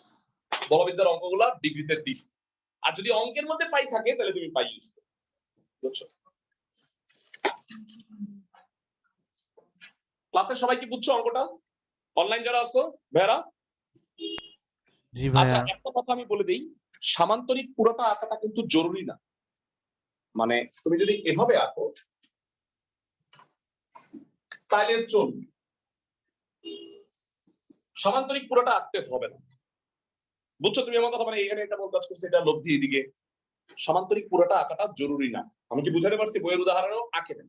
বলবিদ্যার অঙ্কগুলা ডিগ্রিতে দিস। আর যদি অঙ্কের মধ্যে পাই থাকে তাহলে তুমি পাই ইউজ করো। বুঝছো? ক্লাসের সবাই কি বুঝছো অঙ্কটা? অনলাইন যারা আছো ভাইরা? জি ভাইয়া। আচ্ছা, একটা কথা আমি বলে দেই, সামান্তরিক পুরোটা আঁকাটা কিন্তু জরুরি না। মানে তুমি যদি এভাবে আঁকো তাহলে চলবে, সামান্তরিক পুরোটা আঁকতে হবে না। বুঝছো তুমি আমার কথা? মানে এখানে একটা বলতে চাচ্ছি এটা লব্ধি, এদিকে সামান্তরিক পুরোটা আঁকাটা জরুরি না। আমি কি বুঝাতে পারছি? বইয়ের উদাহরণও আঁকে না,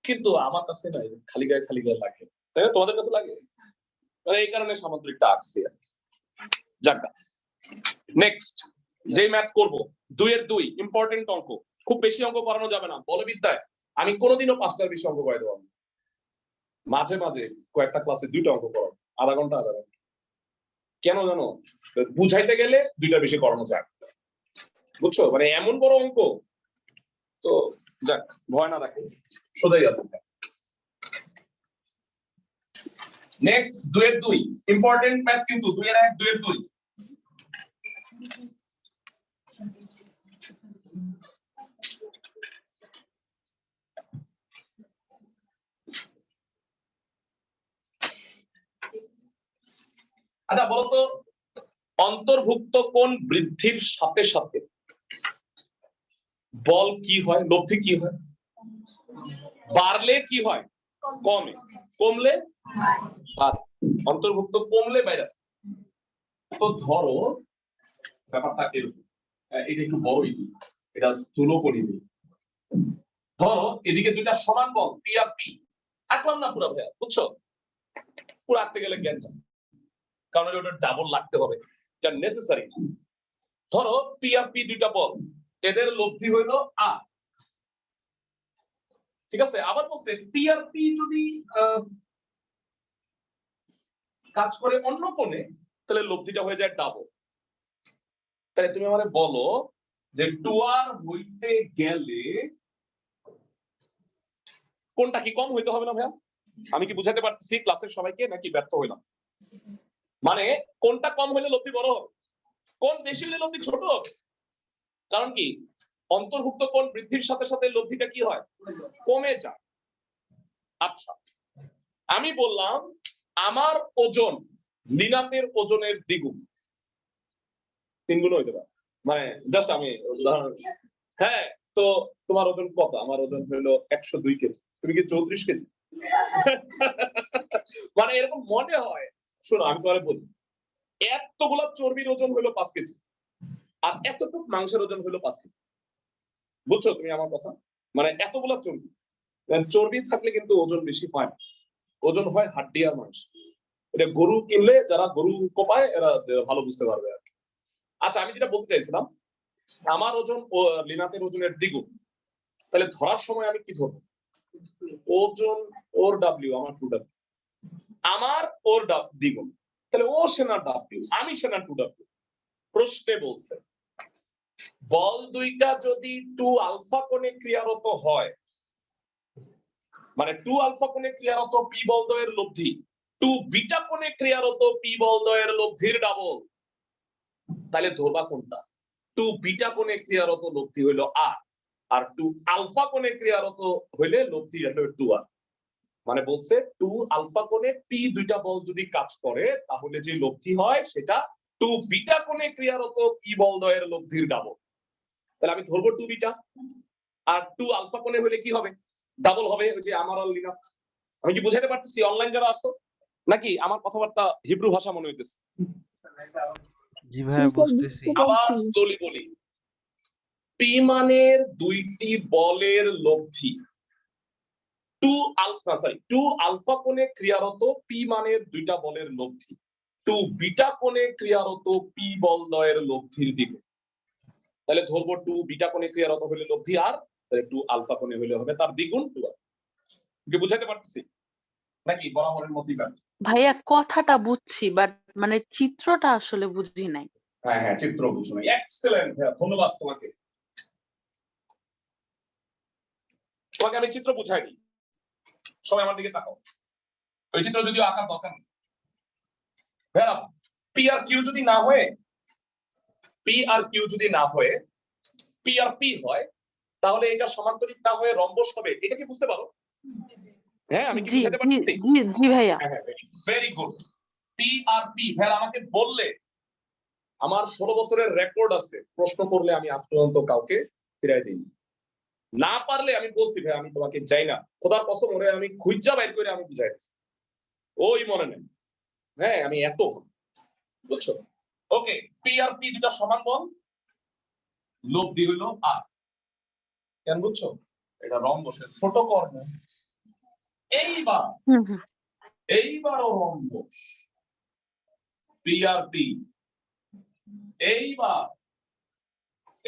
কিন্তু আমার কাছে না, খালি গায়ে লাগে, তাই না? তোমাদের কাছে লাগে, মানে এই কারণে সামান্তরিকটা আঁকছি। যাক, নেক্সট যে ম্যাথ করব 2 এর 2 ইম্পর্টেন্ট অঙ্ক। খুব বেশি অঙ্ক করানো যাবে না বলবিদ্যায়। আমি কোনোদিনও 5টার বেশি অঙ্ক করাই দেবো না। মাঝে মাঝে কয়েকটা ক্লাসে 2টা অঙ্ক করাবো, আধা ঘন্টা। কেন জানো? বুঝাইতে গেলে 2টার বেশি করানো যায়। বুঝছো? মানে এমন বড় অঙ্ক তো যাক, ভয় না রাখে, সোজাই আছে। নেক্সট 2 এর 2 ইম্পর্টেন্ট ম্যাথ, কিন্তু 2 এর 1 2 এর 2। আচ্ছা বলতো, অন্তর্ভুক্ত কোণ বৃদ্ধির সাথে সাথে বল কি হয়, লব্ধি কি হয়? বাড়লে কি হয়? কমে, কমলে বাড়ে। অন্তর্ভুক্ত কমলে বাইরে। তো ধরো ব্যাপারটা এরকম, এটা একটু বড়ই দিই, এটা স্থূল করি দিই। ধরো এদিকে দুইটা সমান বল পি আর পি, আঁকলাম না পুরো ভাইয়া, বুঝছো? পুরো আঁকতে গেলে জ্ঞান চাই, কারণ ওটা ডাবল লাগতে হবে, এটা নেসেসারি। ধরো পি আর পি দুইটা বল, এদের লব্ধি হইলো আর। ঠিক আছে, আবার বলছে পি আর পি যদি কাজ করে অন্য কোণে তাহলে লব্ধিটা হয়ে যায় ডাবল। তাহলে তুমি আমাকে বলো যে 2r হইতে গেলে কোনটা কি কম হইতে হবে না ভাইয়া? আমি কি বুঝাতে পারতেছি ক্লাসের সবাইকে, নাকি ব্যর্থ হইলাম? মানে কোনটা কম হইলে লব্ধি বড় হবে, কোন বেশি হইলে লব্ধি ছোট হবে। কারণ কি, অন্তর্ভুক্ত কোণ বৃদ্ধির সাথে সাথে লব্ধিটা কি হয়? কমে যায়। আচ্ছা, আমি বললাম আমার ওজন লিনাতের ওজনের দ্বিগুণ, 3 গুণ হইতে পারে। মানে জাস্ট আমি উদাহরণ। হ্যাঁ, তো তোমার ওজন কত? আমার ওজন হলো 102 কেজি, তুমি কি 34 কেজি? মানে এরকম মনে হয়। শোনো আমি তোমারে বলি, এতগুলা চর্বির ওজন হলো 5 কেজি, আর এতটুক মাংসের ওজন হলো 5 কেজি। বুঝছো তুমি আমার কথা? মানে এতগুলা চর্বি, চর্বি থাকলে কিন্তু ওজন বেশি হয় না, ওজন হয় হাড্ডি আর মাংস। এটা গরু কিনলে যারা গরু কোপায় এরা ভালো বুঝতে পারবে আর কি। আচ্ছা, আমি যেটা বলতে চাইছিলাম, আমার ওজন ও লিনাতের ওজনের দ্বিগুণ, তাহলে ধরার সময় আমি কি ধরবো? ওজন ওর ডাব্লিউ, আমার 2W, আমার ওর দ্বিগুণ। তাহলে ও সেনা ডাব্লিউ, আমি সেনা 2W। প্রশ্নে বলছে বল দুইটা যদি 2 আলফা কোণে ক্রিয়ারত হয়, মানে 2 আলফা কোণে ক্রিয়ারত পি বল দ্বয়ের লব্ধি 2 বিটা কোণে ক্রিয়ারত পি বল দ্বয়ের লব্ধির ডাবল, তাহলে ধরবা কোনটা? 2 বিটা কোণে ক্রিয়ারত লব্ধি হইলো আর, আর 2 আলফা কোণে ক্রিয়ারত হইলে লব্ধি হলো 2r। মানে বলছে 2 আলফা কোণে পি দুইটা বল যদি কাজ করে তাহলে যে লব্ধি হয় সেটা 2 বিটা কোণে ক্রিয়ারত পি বল দ্বয়ের লব্ধির ডাবল। তাহলে আমি ধরবো 2 বিটা, আর 2 আলফা কোণে হলে কি হবে? ডাবল হবে। ওই যে আমার আর লিনাত, আমি কি বুঝাতে পারতেছি অনলাইন যারা আসতো, নাকি আমার কথাবার্তা হিব্রু ভাষা মনে হইতেছে? জি ভাইয়া বুঝতেছি। আবার বলি পি মানের দুইটি বলের লব্ধি 2 আলফা কোণে ক্রিয়ারত পি মানের দুইটা বলের লব্ধি 2 বিটা কোণে ক্রিয়ারত পি বল দ্বয়ের লব্ধির দিকে। তাহলে ধরবো 2 বিটা কোণে ক্রিয়ারত হলে লব্ধি আর, তাহলে 2 আলফা কোণে হলে হবে তার দ্বিগুণ 2r। কি বুঝাতে পারতেছি নাকি বরাবরের মতই ব্যাপার? ভাইয়া কথাটা বুঝছি, বাট মানে চিত্রটা আসলে বুঝি নাই। হ্যাঁ হ্যাঁ, চিত্র বুঝো না। এক্সেলেন্ট, ধন্যবাদ তোমাকে। তোমাকে আমি চিত্র বুঝাই দিই, সবাই আমার দিকে তাকাও। ওই চিত্র যদিও আঁকার দরকার নেই। ভাইয়া পি আর কিউ যদি না হয়, পি আর কিউ যদি না হয়, পি আর পি হয়, তাহলে এটা সমান্তরিক না হয়ে রম্বস হবে। এটা কি বুঝতে পারো? হ্যাঁ, আমি কি জি বুঝাতে জি পারতেছি? জি জি ভাইয়া। হ্যাঁ, very good. P R P, ভাইয়া আমাকে বললে, আমার 16 বছরের রেকর্ড আছে, প্রশ্ন করলে আমি আজ পর্যন্ত কাউকে ফিরাই দিইনি। না পারলে আমি বলছি ভাই আমি তোমাকে যাই না, খোদার কসম ওরে আমি খুঁজা বাইর করে আমি বুঝাই দিচ্ছি, ওই মনে নেই। হ্যাঁ, আমি এত, বুঝছো? ওকে, পি আর পি দুটা সমান বল, লব্ধি হইলো আর। কেন বুঝছো? এটা রম্বসের ছোট কর্ণ। এইবার এইবারও রম্বস পি আর পি। এইবার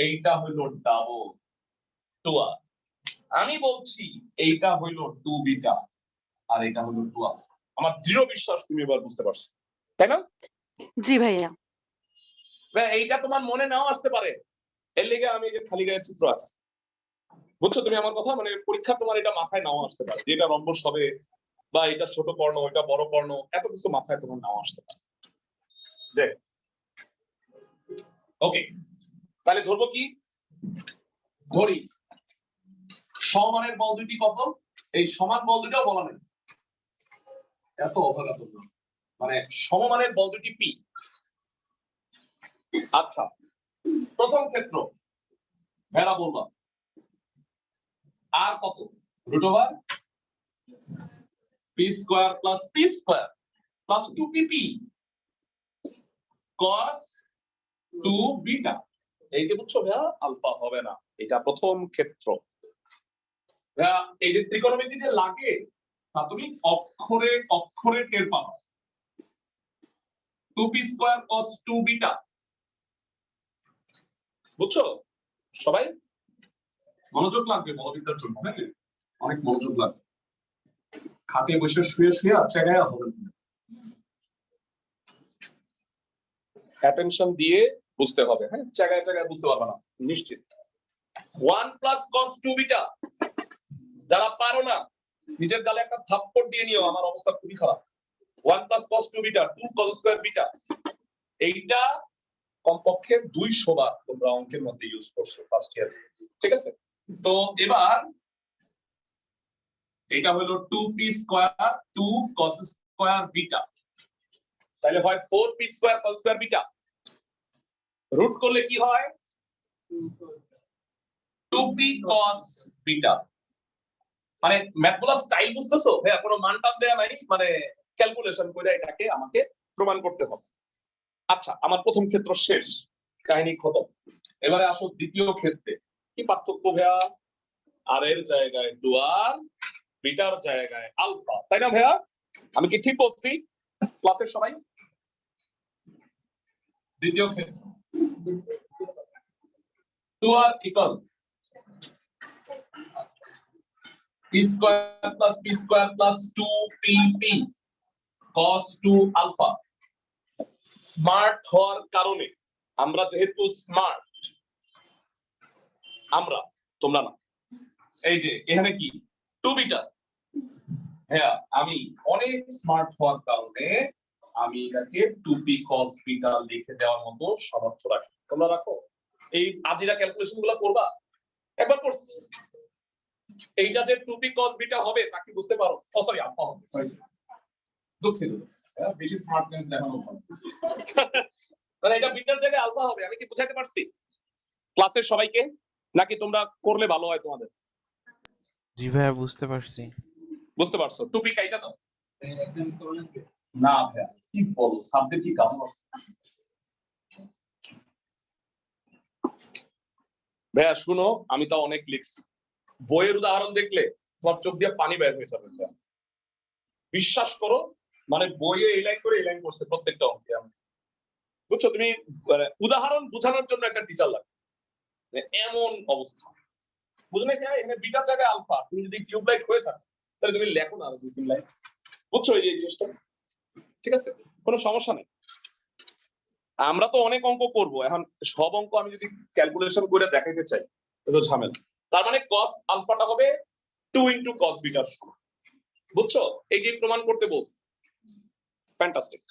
এইটা হইলো ডাবল 2r। আমি বলছি এইটা হইলো 2 বিটা আর এটা হলো 2r। আমার দৃঢ় বিশ্বাস তুমি এবার বুঝতে পারছো, তাই না? জি ভাইয়া। এইটা তোমার মনে নাও আসতে পারে, এর লেগে আমি যে খালি গায়ে চিত্র আছে, বুঝছো তুমি আমার কথা? মানে পরীক্ষা তোমার এটা মাথায় নাও আসতে পারে যে এটা রম্বস হবে, বা এটা ছোট কর্ণ, এটা বড় কর্ণ, এত কিছু মাথায় তোমার নাও আসতে পারে। যে ওকে, তাহলে ধরবো কি? ধরি সমানের বল দুটি কত? এই সমান বল দুটাও বলা নেই, এত অভাগা তোমরা। মানে সমমানের বল দুটি পি। আচ্ছা, প্রথম ক্ষেত্র ভেড়া বললাম আর কত? Root over P square plus p square plus 2pp cos 2 beta. এই যে বুঝছো ভাইয়া, আলফা হবে না, এটা প্রথম ক্ষেত্র। ভাইয়া এই যে ত্রিকোণমিতি যে লাগে তা তুমি অক্ষরে অক্ষরে টের পাও। 2p স্কয়ার cos 2 বিটা, বুঝছো? সবাই মনোযোগ লাগবে বলবিদ্যার জন্য, হ্যাঁ অনেক মনোযোগ লাগবে। খাটে বসে শুয়ে শুয়ে জায়গায় হবে না, অ্যাটেনশন দিয়ে বুঝতে হবে। হ্যাঁ, জায়গায় জায়গায় বুঝতে পারবে না নিশ্চিত। 1 প্লাস cos 2 বিটা, যারা পারো না নিজের গালে একটা থাপ্পড় দিয়ে নিও, আমার অবস্থা খুবই খারাপ। 1 plus cos 2 beta 2 cos square beta, এইটা কমপক্ষে 200 বার তোমরা অঙ্কের মধ্যে ইউজ করছো ফার্স্ট ইয়ার, ঠিক আছে? তো এবার এটা হলো 2p square 2 cos square beta, তাহলে হয় 4p square cos square beta. Root করলে কি হয়? 2p cos beta. মানে ম্যাথগুলো স্টাইল বুঝতেছো ভাইয়া? কোনো মান টান দেয়া নাই, মানে ক্যালকুলেশন করে এটাকে আমাকে প্রমাণ করতে হবে। আচ্ছা, আমার প্রথম ক্ষেত্র শেষ, কাহিনী খতম। এবারে আসো দ্বিতীয় ক্ষেত্রে। কি পার্থক্য ভাইয়া? আর এর জায়গায় 2r, বিটার জায়গায় আলফা, তাই না ভাইয়া? আমি কি ঠিক বলছি ক্লাসের সবাই? দ্বিতীয় ক্ষেত্র 2r equal p square plus p square plus 2pp cos 2 alpha. Smart হওয়ার কারণে, আমরা যেহেতু স্মার্ট, আমরা, তোমরা না, এই যে এখানে কি 2 বিটা, হ্যাঁ আমি অনেক স্মার্ট হওয়ার কারণে আমি এটাকে 2p cos বিটা লিখে দেওয়ার মতো সামর্থ্য রাখি। তোমরা রাখো? এই আজিরা ক্যালকুলেশন গুলো করবা? একবার করছি এইটা যে 2p cos বিটা হবে তা কি বুঝতে পারো? ও সরি আলফা হবে, সরি দুঃখিত, বেশি স্মার্ট নেস দেখানো ভালো। তাহলে এটা বিটার জায়গায় আলফা হবে, আমি কি বুঝাইতে পারছি ক্লাসের সবাইকে? নাকি তোমরা করলে ভালো হয় তোমাদের? জি ভাইয়া বুঝতে পারছি। বুঝতে পারছো? 2p কাইটা দাও। না ভাইয়া কি বলো, সাবজেক্ট কি কাম আছে ভাইয়া? শুনো, আমি তো অনেক লিখছি, বইয়ের উদাহরণ দেখলে তোমার চোখ দিয়ে পানি বের হয়ে যাবে। বিশ্বাস করো, মানে বইয়ে এই লাইন করে এই লাইন করছে প্রত্যেকটা অঙ্কে। বুঝছো? তুমি উদাহরণ বোঝানোর জন্য একটা টিচার লাগে, এমন অবস্থা। বুঝলে কি? এখানে বিটার জায়গায় আলফা, তুমি যদি কিউব লাইট হয়ে থাকো তাহলে তুমি লেখো না দুই তিন লাইন। বুঝছো এই জিনিসটা? ঠিক আছে, কোনো সমস্যা নেই। আমরা তো অনেক অঙ্ক করব, এখন সব অঙ্ক আমি যদি ক্যালকুলেশন করে দেখাইতে চাই তো ঝামেলা। তার মানে cos আলফাটা হবে 2 * cos বিটার সমান। বুঝছো? এই যে প্রমাণ করতে বস, ফ্যান্টাস্টিক।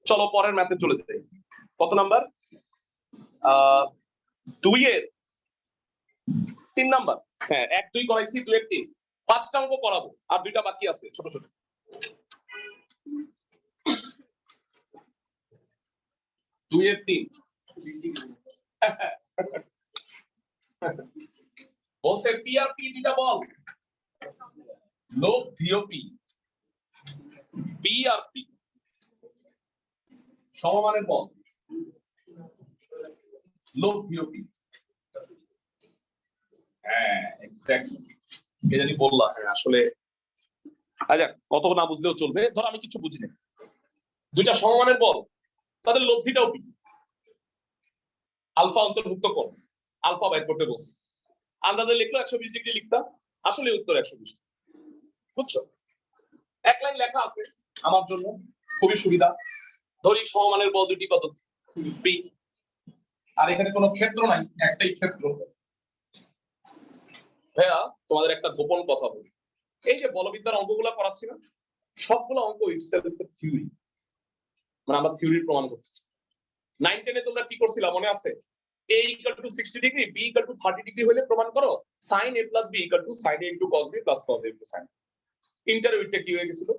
চলো পরের ম্যাথে চলে যাই। কত নাম্বার? 2 এর 3 নাম্বার। হ্যাঁ 1 2 করাইছি, 2 এর 3, 5টা অঙ্ক করাবো আর 2টা বাকি আছে ছোট ছোট। 2 এর 3 বলছে পি আর পি দুইটা বল, লোভ ধিও পি, পি আর পি সমমানের বল, লোভ ধিও পি। হ্যাঁ এক্স্যাক্টলি, এই জানি বললা। হ্যাঁ আসলে আচ্ছা কত না বুঝলেও চলবে। ধর আমি কিছু বুঝি না, দুইটা সমমানের বল, তাদের লব্ধিটাও পি, আলফা অন্তর্ভুক্ত কর, আলফা বাইর করতে বলছি। আন্দাজে লিখলো 120 ডিগ্রি লিখতাম, আসলে উত্তর 120। বুঝছো? এক লাইন লেখা আছে আমার জন্য, খুবই সুবিধা। ধরি সমমানের বল দুটি কত? পি। আর এখানে কোনো ক্ষেত্র নাই, একটাই ক্ষেত্র। ভাইয়া তোমাদের একটা গোপন কথা বলি, এই যে বলবিদ্যার অঙ্কগুলো করাচ্ছি না, সবগুলো অঙ্ক ইটসেলফ থিওরি, মানে আমরা থিওরির প্রমাণ করতেছি। 9 10 এ তোমরা কি করছিলা মনে আছে? a = 60 ডিগ্রি, b = 30 ডিগ্রি হলে প্রমাণ করো sin a + b = sin a * cos b + cos a * sin। ইন্টারভিউতে কি হয়ে গেছিল?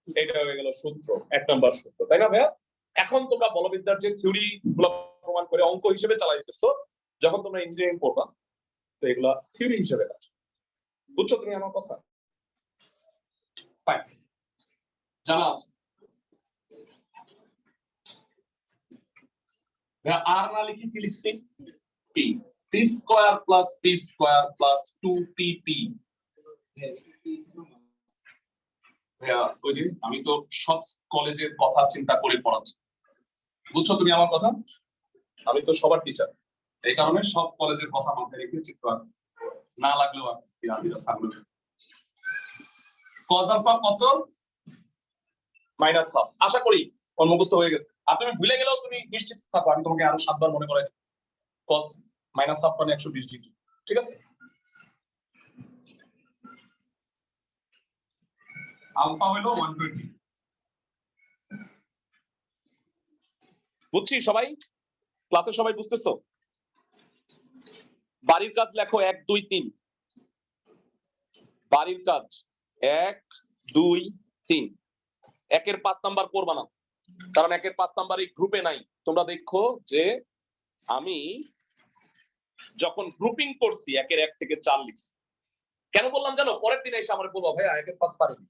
এটা হয়ে গেল সূত্র, 1 নাম্বার সূত্র, তাই না ভাইয়া? এখন তোমরা বলবিদ্যার যে থিওরি গুলো প্রমাণ করে অঙ্ক হিসেবে চালাই দিতেছো, যখন তোমরা ইঞ্জিনিয়ারিং পড়বা তো এগুলা থিওরি হিসেবে কাজ। বুঝছো তুমি আমার কথা? ফাইন, জানা আছে। আর না লিখি কি লিখছি? p, p² + p² + 2pp। ওই যে আমি তো সব কলেজের কথা চিন্তা করে পড়াচ্ছি। বুঝছো তুমি আমার কথা? আমি তো সবার টিচার, এই কারণে সব কলেজের কথা মাথায় রেখে চিত্র আঁকছি, না লাগলেও আঁকছি। আদিরা সামনে cos আলফা কত? -1/2। আশা করি মুখস্থ হয়ে গেছে। আর তুমি ভুলে গেলেও তুমি নিশ্চিত থাকো, আমি তোমাকে আরো 7 বার মনে করাই দেব। cos -1/2 মানে 120 ডিগ্রি। ঠিক আছে? আলফা হলো 120। বুঝছি সবাই? ক্লাসে সবাই বুঝতেছো? বাড়ির কাজ লেখো 1 2 3। বাড়ির কাজ 1 2 3। 1 এর 5 নাম্বার করবা না, কারণ 1 এর 5 নাম্বার এই গ্রুপে নাই। তোমরা দেখো যে আমি যখন গ্রুপিং করছি 1 এর 1 থেকে 4 লিখছি। কেন বললাম জানো? পরের দিন এসে আমার বলবো ভাই 1 এর 5 পারিনি।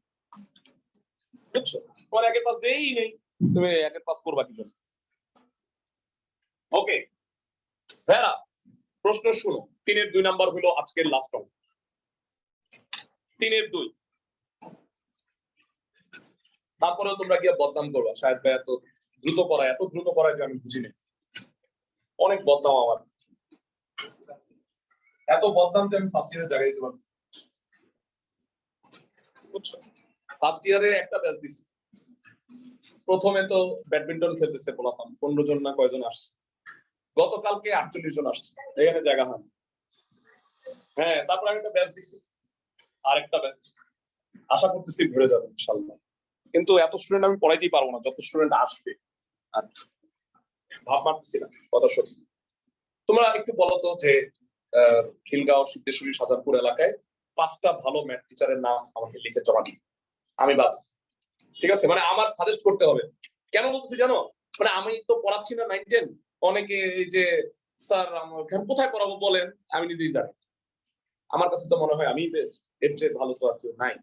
বুঝছো? পরে 1 এর 5 দেই নেই, তুমি 1 এর 5 করবা কি জন্য? ওকে ভাইরা, প্রশ্ন শুনো। 3 এর 2 নাম্বার হলো আজকের লাস্ট অঙ্ক। 3 এর 2। তারপরেও তোমরা কি বদনাম করবা শায়দ ভাই এত দ্রুত করায়, এত দ্রুত করায় যে আমি বুঝি না। অনেক বদনাম আমার, এত বদনাম যে আমি ফার্স্ট ইয়ারের জায়গায় দিতে পারছি। বুঝছো? ফার্স্ট ইয়ারে একটা ব্যাচ দিছি, প্রথমে তো ব্যাডমিন্টন খেলতেছে বললাম 15 জন না কয়জন আসছে, গতকালকে 48 জন আসছে, এখানে জায়গা হয়। হ্যাঁ, তারপর আমি একটা ব্যাচ দিছি, আরেকটা ব্যাচ আশা করতেছি ভরে যাবে ইনশাআল্লাহ। কিন্তু এত স্টুডেন্ট আমি পড়াইতেই পারবো না, যত স্টুডেন্ট আসবে। আর ভাব মারতেছি না, কথা সত্যি। তোমরা একটু বলো তো যে খিলগাঁও, সিদ্ধেশ্বরী, সাজারপুর এলাকায় 5টা ভালো ম্যাথ টিচারের নাম আমাকে লিখে জমা দিই, আমি বাদ। ঠিক আছে, মানে আমার সাজেস্ট করতে হবে। কেন বলতেছি জানো, মানে আমি তো পড়াচ্ছি না 9, 10, অনেকে এই যে স্যার আমার কোথায় পড়াবো বলেন, আমি নিজেই জানি। আমার কাছে তো মনে হয় আমি বেস্ট, এর চেয়ে ভালো তো আর কেউ নাই।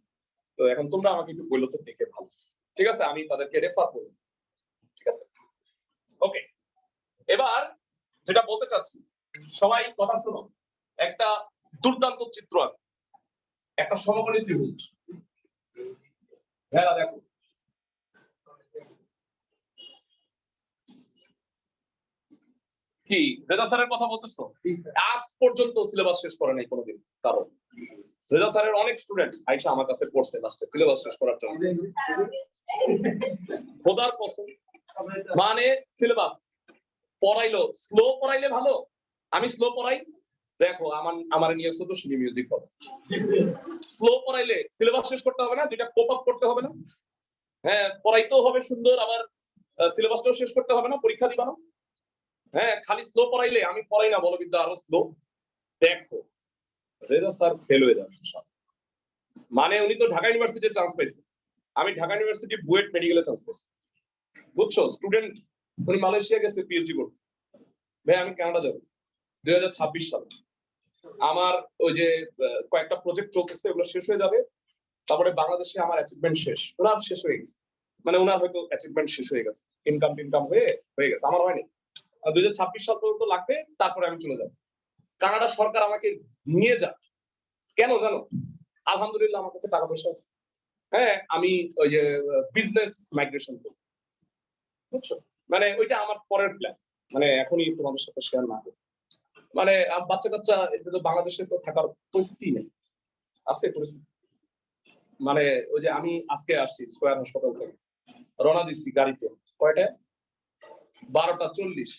তো এখন তোমরা আমাকে একটু বললো তো দেখে ভালো, ঠিক আছে, আমি তাদেরকে রেফার করবো। ঠিক আছে, ওকে। এবার যেটা বলতে চাচ্ছি, সবাই কথা শোনো। একটা দুর্দান্ত চিত্র আছে, একটা সমকোণী ত্রিভুজ। হ্যাঁ দেখো, কি রেজা স্যারের কথা বলতেছো? আজ পর্যন্ত সিলেবাস শেষ করে নাই কোনোদিন। কারণ রেজা স্যারের অনেক স্টুডেন্ট আইসা আমার কাছে পড়ছে লাস্টে সিলেবাস শেষ করার জন্য। খোদার কসম, মানে সিলেবাস পড়াইলো, স্লো পড়াইলে ভালো। আমি স্লো পড়াই, দেখো আমার নিয়ে শুধু শুনি মিউজিক হবে। স্লো পড়াইলে সিলেবাস শেষ করতে হবে না, দুইটা কোপ আপ করতে হবে না। হ্যাঁ, পড়াইতেও হবে সুন্দর, আবার সিলেবাসটাও শেষ করতে হবে না, পরীক্ষা দিবা না। হ্যাঁ, খালি স্লো পড়াইলে আমি পড়াই না বলবিদ্যা আরো স্লো। দেখো রেজা স্যার ফেল হয়ে যাবে। মানে উনি তো ঢাকা ইউনিভার্সিটিতে চান্স পাইছে, আমি ঢাকা ইউনিভার্সিটি বুয়েট মেডিকেলে চান্স পাইছি। বুঝছো, স্টুডেন্ট উনি মালয়েশিয়া গেছে পিএইচডি করতে। ভাই আমি কানাডা যাবো 2026 সালে। আমার ওই যে কয়েকটা প্রজেক্ট চলতেছে, ওগুলো শেষ হয়ে যাবে। তারপরে বাংলাদেশে আমার অ্যাচিভমেন্ট শেষ, ওনার শেষ হয়ে গেছে। মানে ওনার হয়তো অ্যাচিভমেন্ট শেষ হয়ে গেছে, ইনকাম হয়ে গেছে, আমার হয়নি। 2026 সাল পর্যন্ত লাগবে, তারপরে আমি চলে যাবো। কানাডা সরকার আমাকে নিয়ে যাক, কেন জানো? আলহামদুলিল্লাহ আমার কাছে টাকা পয়সা আছে। হ্যাঁ, আমি ওই যে বিজনেস মাইগ্রেশন করি, বুঝছো। মানে ওইটা আমার পরের প্ল্যান, মানে এখনই তোমাদের সাথে শেয়ার না করি। মানে বাচ্চা কাচ্চা তো বাংলাদেশে তো থাকার পরিস্থিতি নেই, আছে পরিস্থিতি। মানে ওই যে আমি আজকে আসছি স্কয়ার হাসপাতাল থেকে, রওনা দিচ্ছি গাড়িতে কয়টা 12টা 40,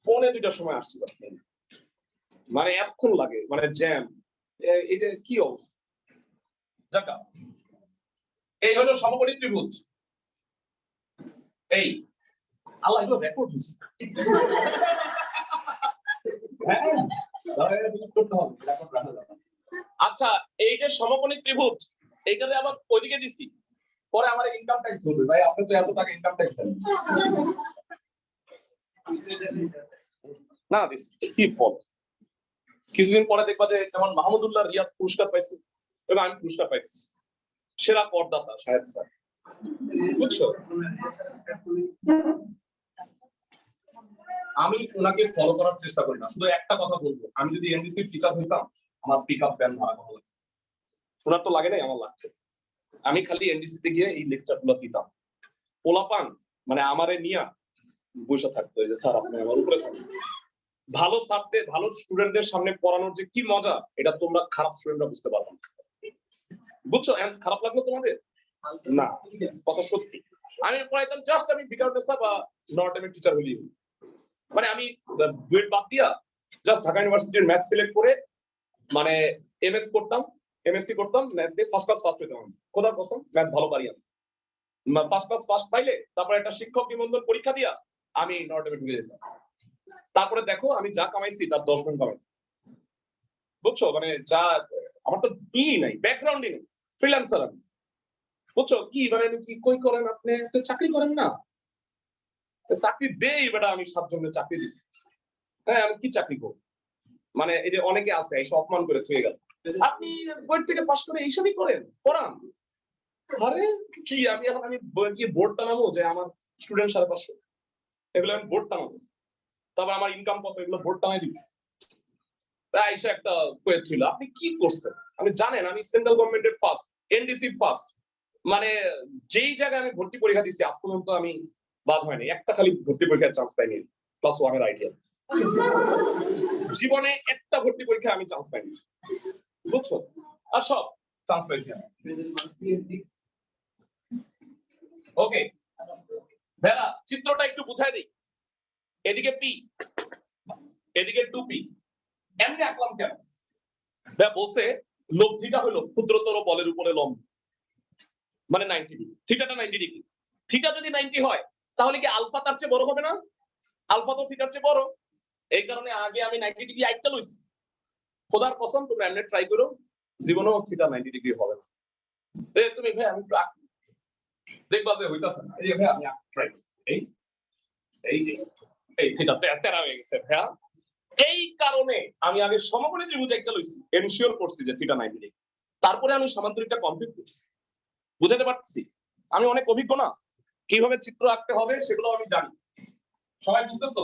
1:45 সময় আসছি। মানে এতক্ষণ লাগে, মানে জ্যাম, এটা কি অবস্থা। যাকা, এই হলো সমকোণী ত্রিভুজ। এই আল্লাহ এগুলো রেকর্ড হচ্ছে। আচ্ছা, এই যে সমকোণী ত্রিভুজ, এইটাতে আবার ওইদিকে দিচ্ছি, পরে আমার ইনকাম ট্যাক্স ধরবে। ভাই আপনি তো এত টাকা ইনকাম ট্যাক্স দেন না, দিস কি ফল। কিছুদিন পরে দেখবা যে যেমন মাহমুদুল্লাহ রিয়াদ পুরস্কার পাইছে, এবং আমি পুরস্কার পাইছি সেরা করদাতা শাহেদ স্যার, বুঝছো। আমি ওনাকে ফলো করার চেষ্টা করি না, শুধু একটা কথা বলবো, আমি যদি এনডিসি টিচার হইতাম আমার পিক আপ ভ্যান ভাড়া করা লাগতো। ওনার তো লাগে নাই, আমার লাগছে। আমি খালি এনডিসি তে গিয়ে এই লেকচার গুলো দিতাম, পোলাপান মানে আমারে নিয়া বসে থাকতো, এই যে স্যার আপনি আমার উপরে থাকবেন। ভালো স্যারদের, ভালো স্টুডেন্টদের সামনে পড়ানোর যে কি মজা, এটা তোমরা খারাপ স্টুডেন্টরা বুঝতে পারবে না, বুঝছো। খারাপ লাগলো তোমাদের? না, কথা সত্যি। আমি পড়াইতাম জাস্ট আমি বিকার মেসা বা নর্ডেমের টিচার হলি, মানে আমি বুয়েট বাদ দিয়া জাস্ট ঢাকা ইউনিভার্সিটির ম্যাথ সিলেক্ট করে মানে এমএস করতাম, এমএসসি করতাম, ম্যাথে ফার্স্ট ক্লাস ফার্স্ট হইতাম। খোদার কসম ম্যাথ ভালো পারি আমি। ফার্স্ট ক্লাস ফার্স্ট পাইলে তারপরে একটা শিক্ষক নিবন্ধন পরীক্ষা দিয়া আমি নর্ডেমে ঢুকে যেতাম। তারপরে দেখো আমি যা কামাইছি তার 10 গুণ কামাই, বুঝছো। মানে যা আমার তো ই নাই, ব্যাকগ্রাউন্ডই নেই, ফ্রিল্যান্সার আমি, বুঝছো। কি মানে আমি কি কই করেন আপনি, তো চাকরি করেন না? চাকরি দেই বেটা, আমি 7 জনের চাকরি দিছি। হ্যাঁ, আমি কি চাকরি করব? মানে এই যে অনেকে আছে এইসব অপমান করে থুয়ে গেল, আপনি বই থেকে পাস করে এইসবই করেন, পড়ান। আরে কি আমি এখন আমি গিয়ে বোর্ড টানাবো যে আমার স্টুডেন্ট 550, এগুলো আমি বোর্ড টানাবো? তারপর আমার ইনকাম কত, এগুলো বোর্ড টানাই দিবি? তাই এসে একটা কোয়েত ছিল, আপনি কি করছেন? আপনি জানেন আমি সেন্ট্রাল গভর্নমেন্টের ফার্স্ট, এনডিসি ফার্স্ট, মানে যেই জায়গায় আমি ভর্তি পরীক্ষা দিচ্ছি আজ পর্যন্ত আমি বাদ হয়নি, একটা খালি ভর্তি পরীক্ষার চান্স পাইনি, ক্লাস 1 এর আইডিয়া। জীবনে একটা ভর্তি পরীক্ষা আমি চান্স পাইনি, বুঝছো। আর সব চান্স পাইছি আমি। ওকে ভাইয়া চিত্রটা একটু বুঝাই দিই। এদিকে পি, এদিকে 2p, এমনি আঁকলাম কেন? ভাইয়া বলছে লব্ধিটা হলো ক্ষুদ্রতর বলের উপরে লম্ব, মানে 90 ডিগ্রি। থিটাটা 90 ডিগ্রি। থিটা যদি 90 হয় তাহলে কি আলফা তার চেয়ে বড় হবে না? আলফা তো থিটার চেয়ে বড়, এই কারণে আগে আমি 90 ডিগ্রি আইকা লইছি। খোদার কসম তোমরা এমনি ট্রাই করো, জীবনেও থিটা 90 ডিগ্রি হবে না। তুমি ভাই আমি দেখবা যে হইতাছে না। এই ভাই আমি ট্রাই করছি, এই থিটা তেরা হয়ে গেছে ভাইয়া। এই কারণে আমি আগে সমকোণী ত্রিভুজ আইকা লইছি, এনশিওর করছি যে থিটা 90 ডিগ্রি। তারপরে আমি সামান্তরিকটা কমপ্লিট করছি। বুঝাতে পারছি? আমি অনেক অভিজ্ঞ না, কিভাবে চিত্র আঁকতে হবে সেগুলো আমি জানি। সবাই বুঝতেছো?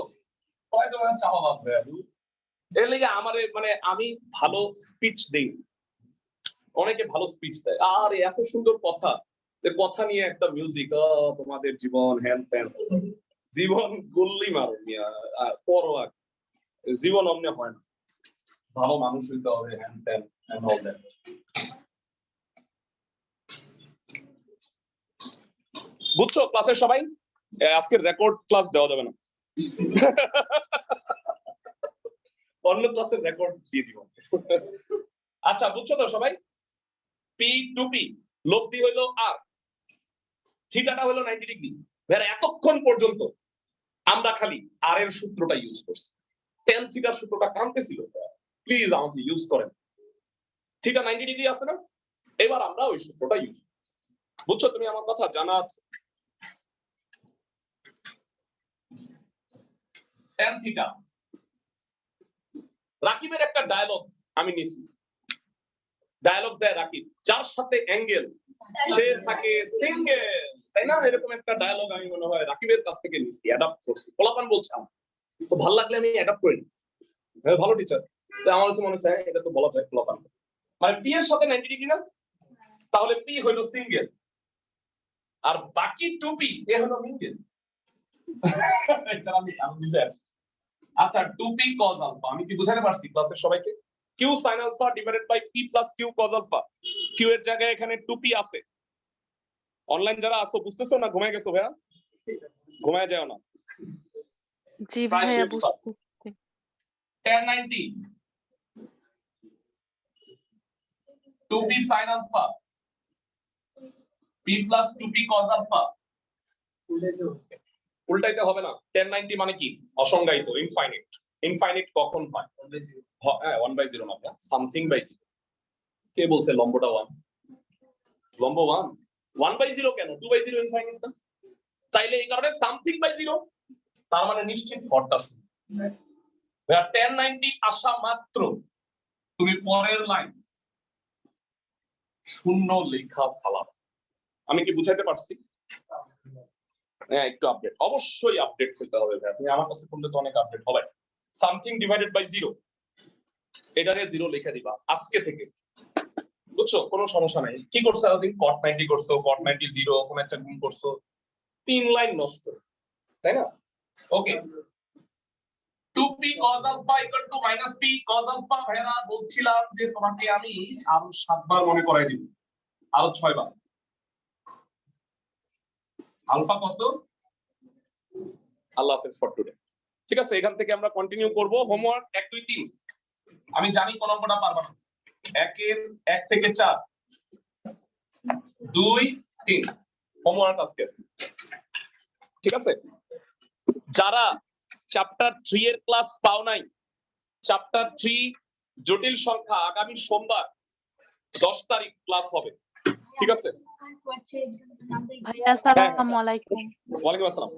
সবাই তো মানে চাওয়া ভাববে এর লেগে আমার মানে আমি ভালো স্পিচ দেই, অনেকে ভালো স্পিচ দেয় আর এত সুন্দর কথা, কথা নিয়ে একটা মিউজিক, তোমাদের জীবন হ্যান ত্যান, জীবন গুল্লি মারো মিয়া, পরোয়া জীবন অমনে হয় না, ভালো মানুষ হইতে হবে হ্যান ত্যান এন্ড অল দ্যাট। বুঝছো ক্লাসের সবাই? আজকের রেকর্ড ক্লাস দেওয়া যাবে না, অন্য ক্লাসের রেকর্ড দিয়ে দিব। আচ্ছা বুঝছো তো সবাই? পি টু পি লব্ধি হইলো আর, থিটাটা হলো 90 ডিগ্রি। ভাইয়া এতক্ষণ পর্যন্ত আমরা খালি আর এর সূত্রটা ইউজ করছি, tan থিটার সূত্রটা কামতেছিল, প্লিজ আমাকে ইউজ করেন। থিটা 90 ডিগ্রি আছে না, এবার আমরা ওই সূত্রটা ইউজ। বুঝছো তুমি আমার কথা? জানা আছে tan থিটা। রাকিবের একটা ডায়ালগ আমি নিছি, ডায়ালগ দেয় রাকিব, যার সাথে অ্যাঙ্গেল সে থাকে সিঙ্গেল, তাই না? এরকম একটা ডায়ালগ আমি মনে হয় রাকিবের কাছ থেকে নিছি, অ্যাডাপ্ট করছি। পোলাপান বলছে আমার তো ভালো লাগলে আমি অ্যাডাপ্ট করি, ভালো টিচার। আমার কাছে মনে হয় এটা তো বলা যায় পোলাপান, মানে পি এর সাথে 90 ডিগ্রি না, তাহলে পি হলো সিঙ্গেল আর বাকি 2p এ হলো মিঙ্গেল। আচ্ছা 2p cos আলফা আমি কি বুঝাতে পারছি ক্লাসের সবাইকে? q sin alpha divided by p plus q cos alpha, q এর জায়গায় এখানে 2p আছে। অনলাইন যারা আসো বুঝতেছো না ঘুমায় গেছো ভাইয়া? ঘুমায় যাও না। জি ভাইয়া বুঝতে। tan 90 2p sin alpha p plus 2p cos alpha, উল্টাইতে হবে না। tan 90 মানে কি? অসংজ্ঞায়িত, ইনফাইনাইট। ইনফাইনাইট কখন হয়? হ্যাঁ 1/0 না, সামথিং বাই 0। কে বলছে লম্বটা 1? লম্ব 1 1/0 কেন? 2/0 ইনফাইনাইট না, তাইলে এই কারণে সামথিং বাই 0, তার মানে নিশ্চিত হরটা শূন্য। ভাইয়া tan 90 আসা মাত্র তুমি পরের লাইন শূন্য লেখা ফালা। আমি কি বুঝাইতে পারছি? হ্যাঁ একটু আপডেট, অবশ্যই আপডেট হতে হবে ভাইয়া, তুমি আমার কাছে পড়লে তো অনেক আপডেট হবে। সামথিং ডিভাইডেড বাই 0, এটারে 0 লিখে দিবা আজকে থেকে, বুঝছো? কোনো সমস্যা নাই। কি করছো এতদিন? cot 90 করছো, cot 90 0, কোন একটা গুণ করছো, 3 লাইন নষ্ট, তাই না? ওকে 2p cos alpha equal to minus p cos alpha। ভাইরা বলছিলাম যে তোমাকে আমি আরো 7 বার মনে করাই দিব, আরো 6 বার। আলফা কত? আল্লাহ হাফেজ ফর টুডে। ঠিক আছে, এখান থেকে আমরা কন্টিনিউ করব। হোমওয়ার্ক 1 2 3, আমি জানি কোন অঙ্কটা পারবা না। 1 থেকে 4 2 3 হোমওয়ার্ক আজকে, ঠিক আছে? যারা চ্যাপ্টার 3 এর ক্লাস পাও নাই, চ্যাপ্টার 3 জটিল সংখ্যা আগামী সোমবার 10 তারিখ ক্লাস হবে, ঠিক আছে? ভাইয়া আসসালামু আলাইকুম। ওয়ালাইকুম আসসালাম।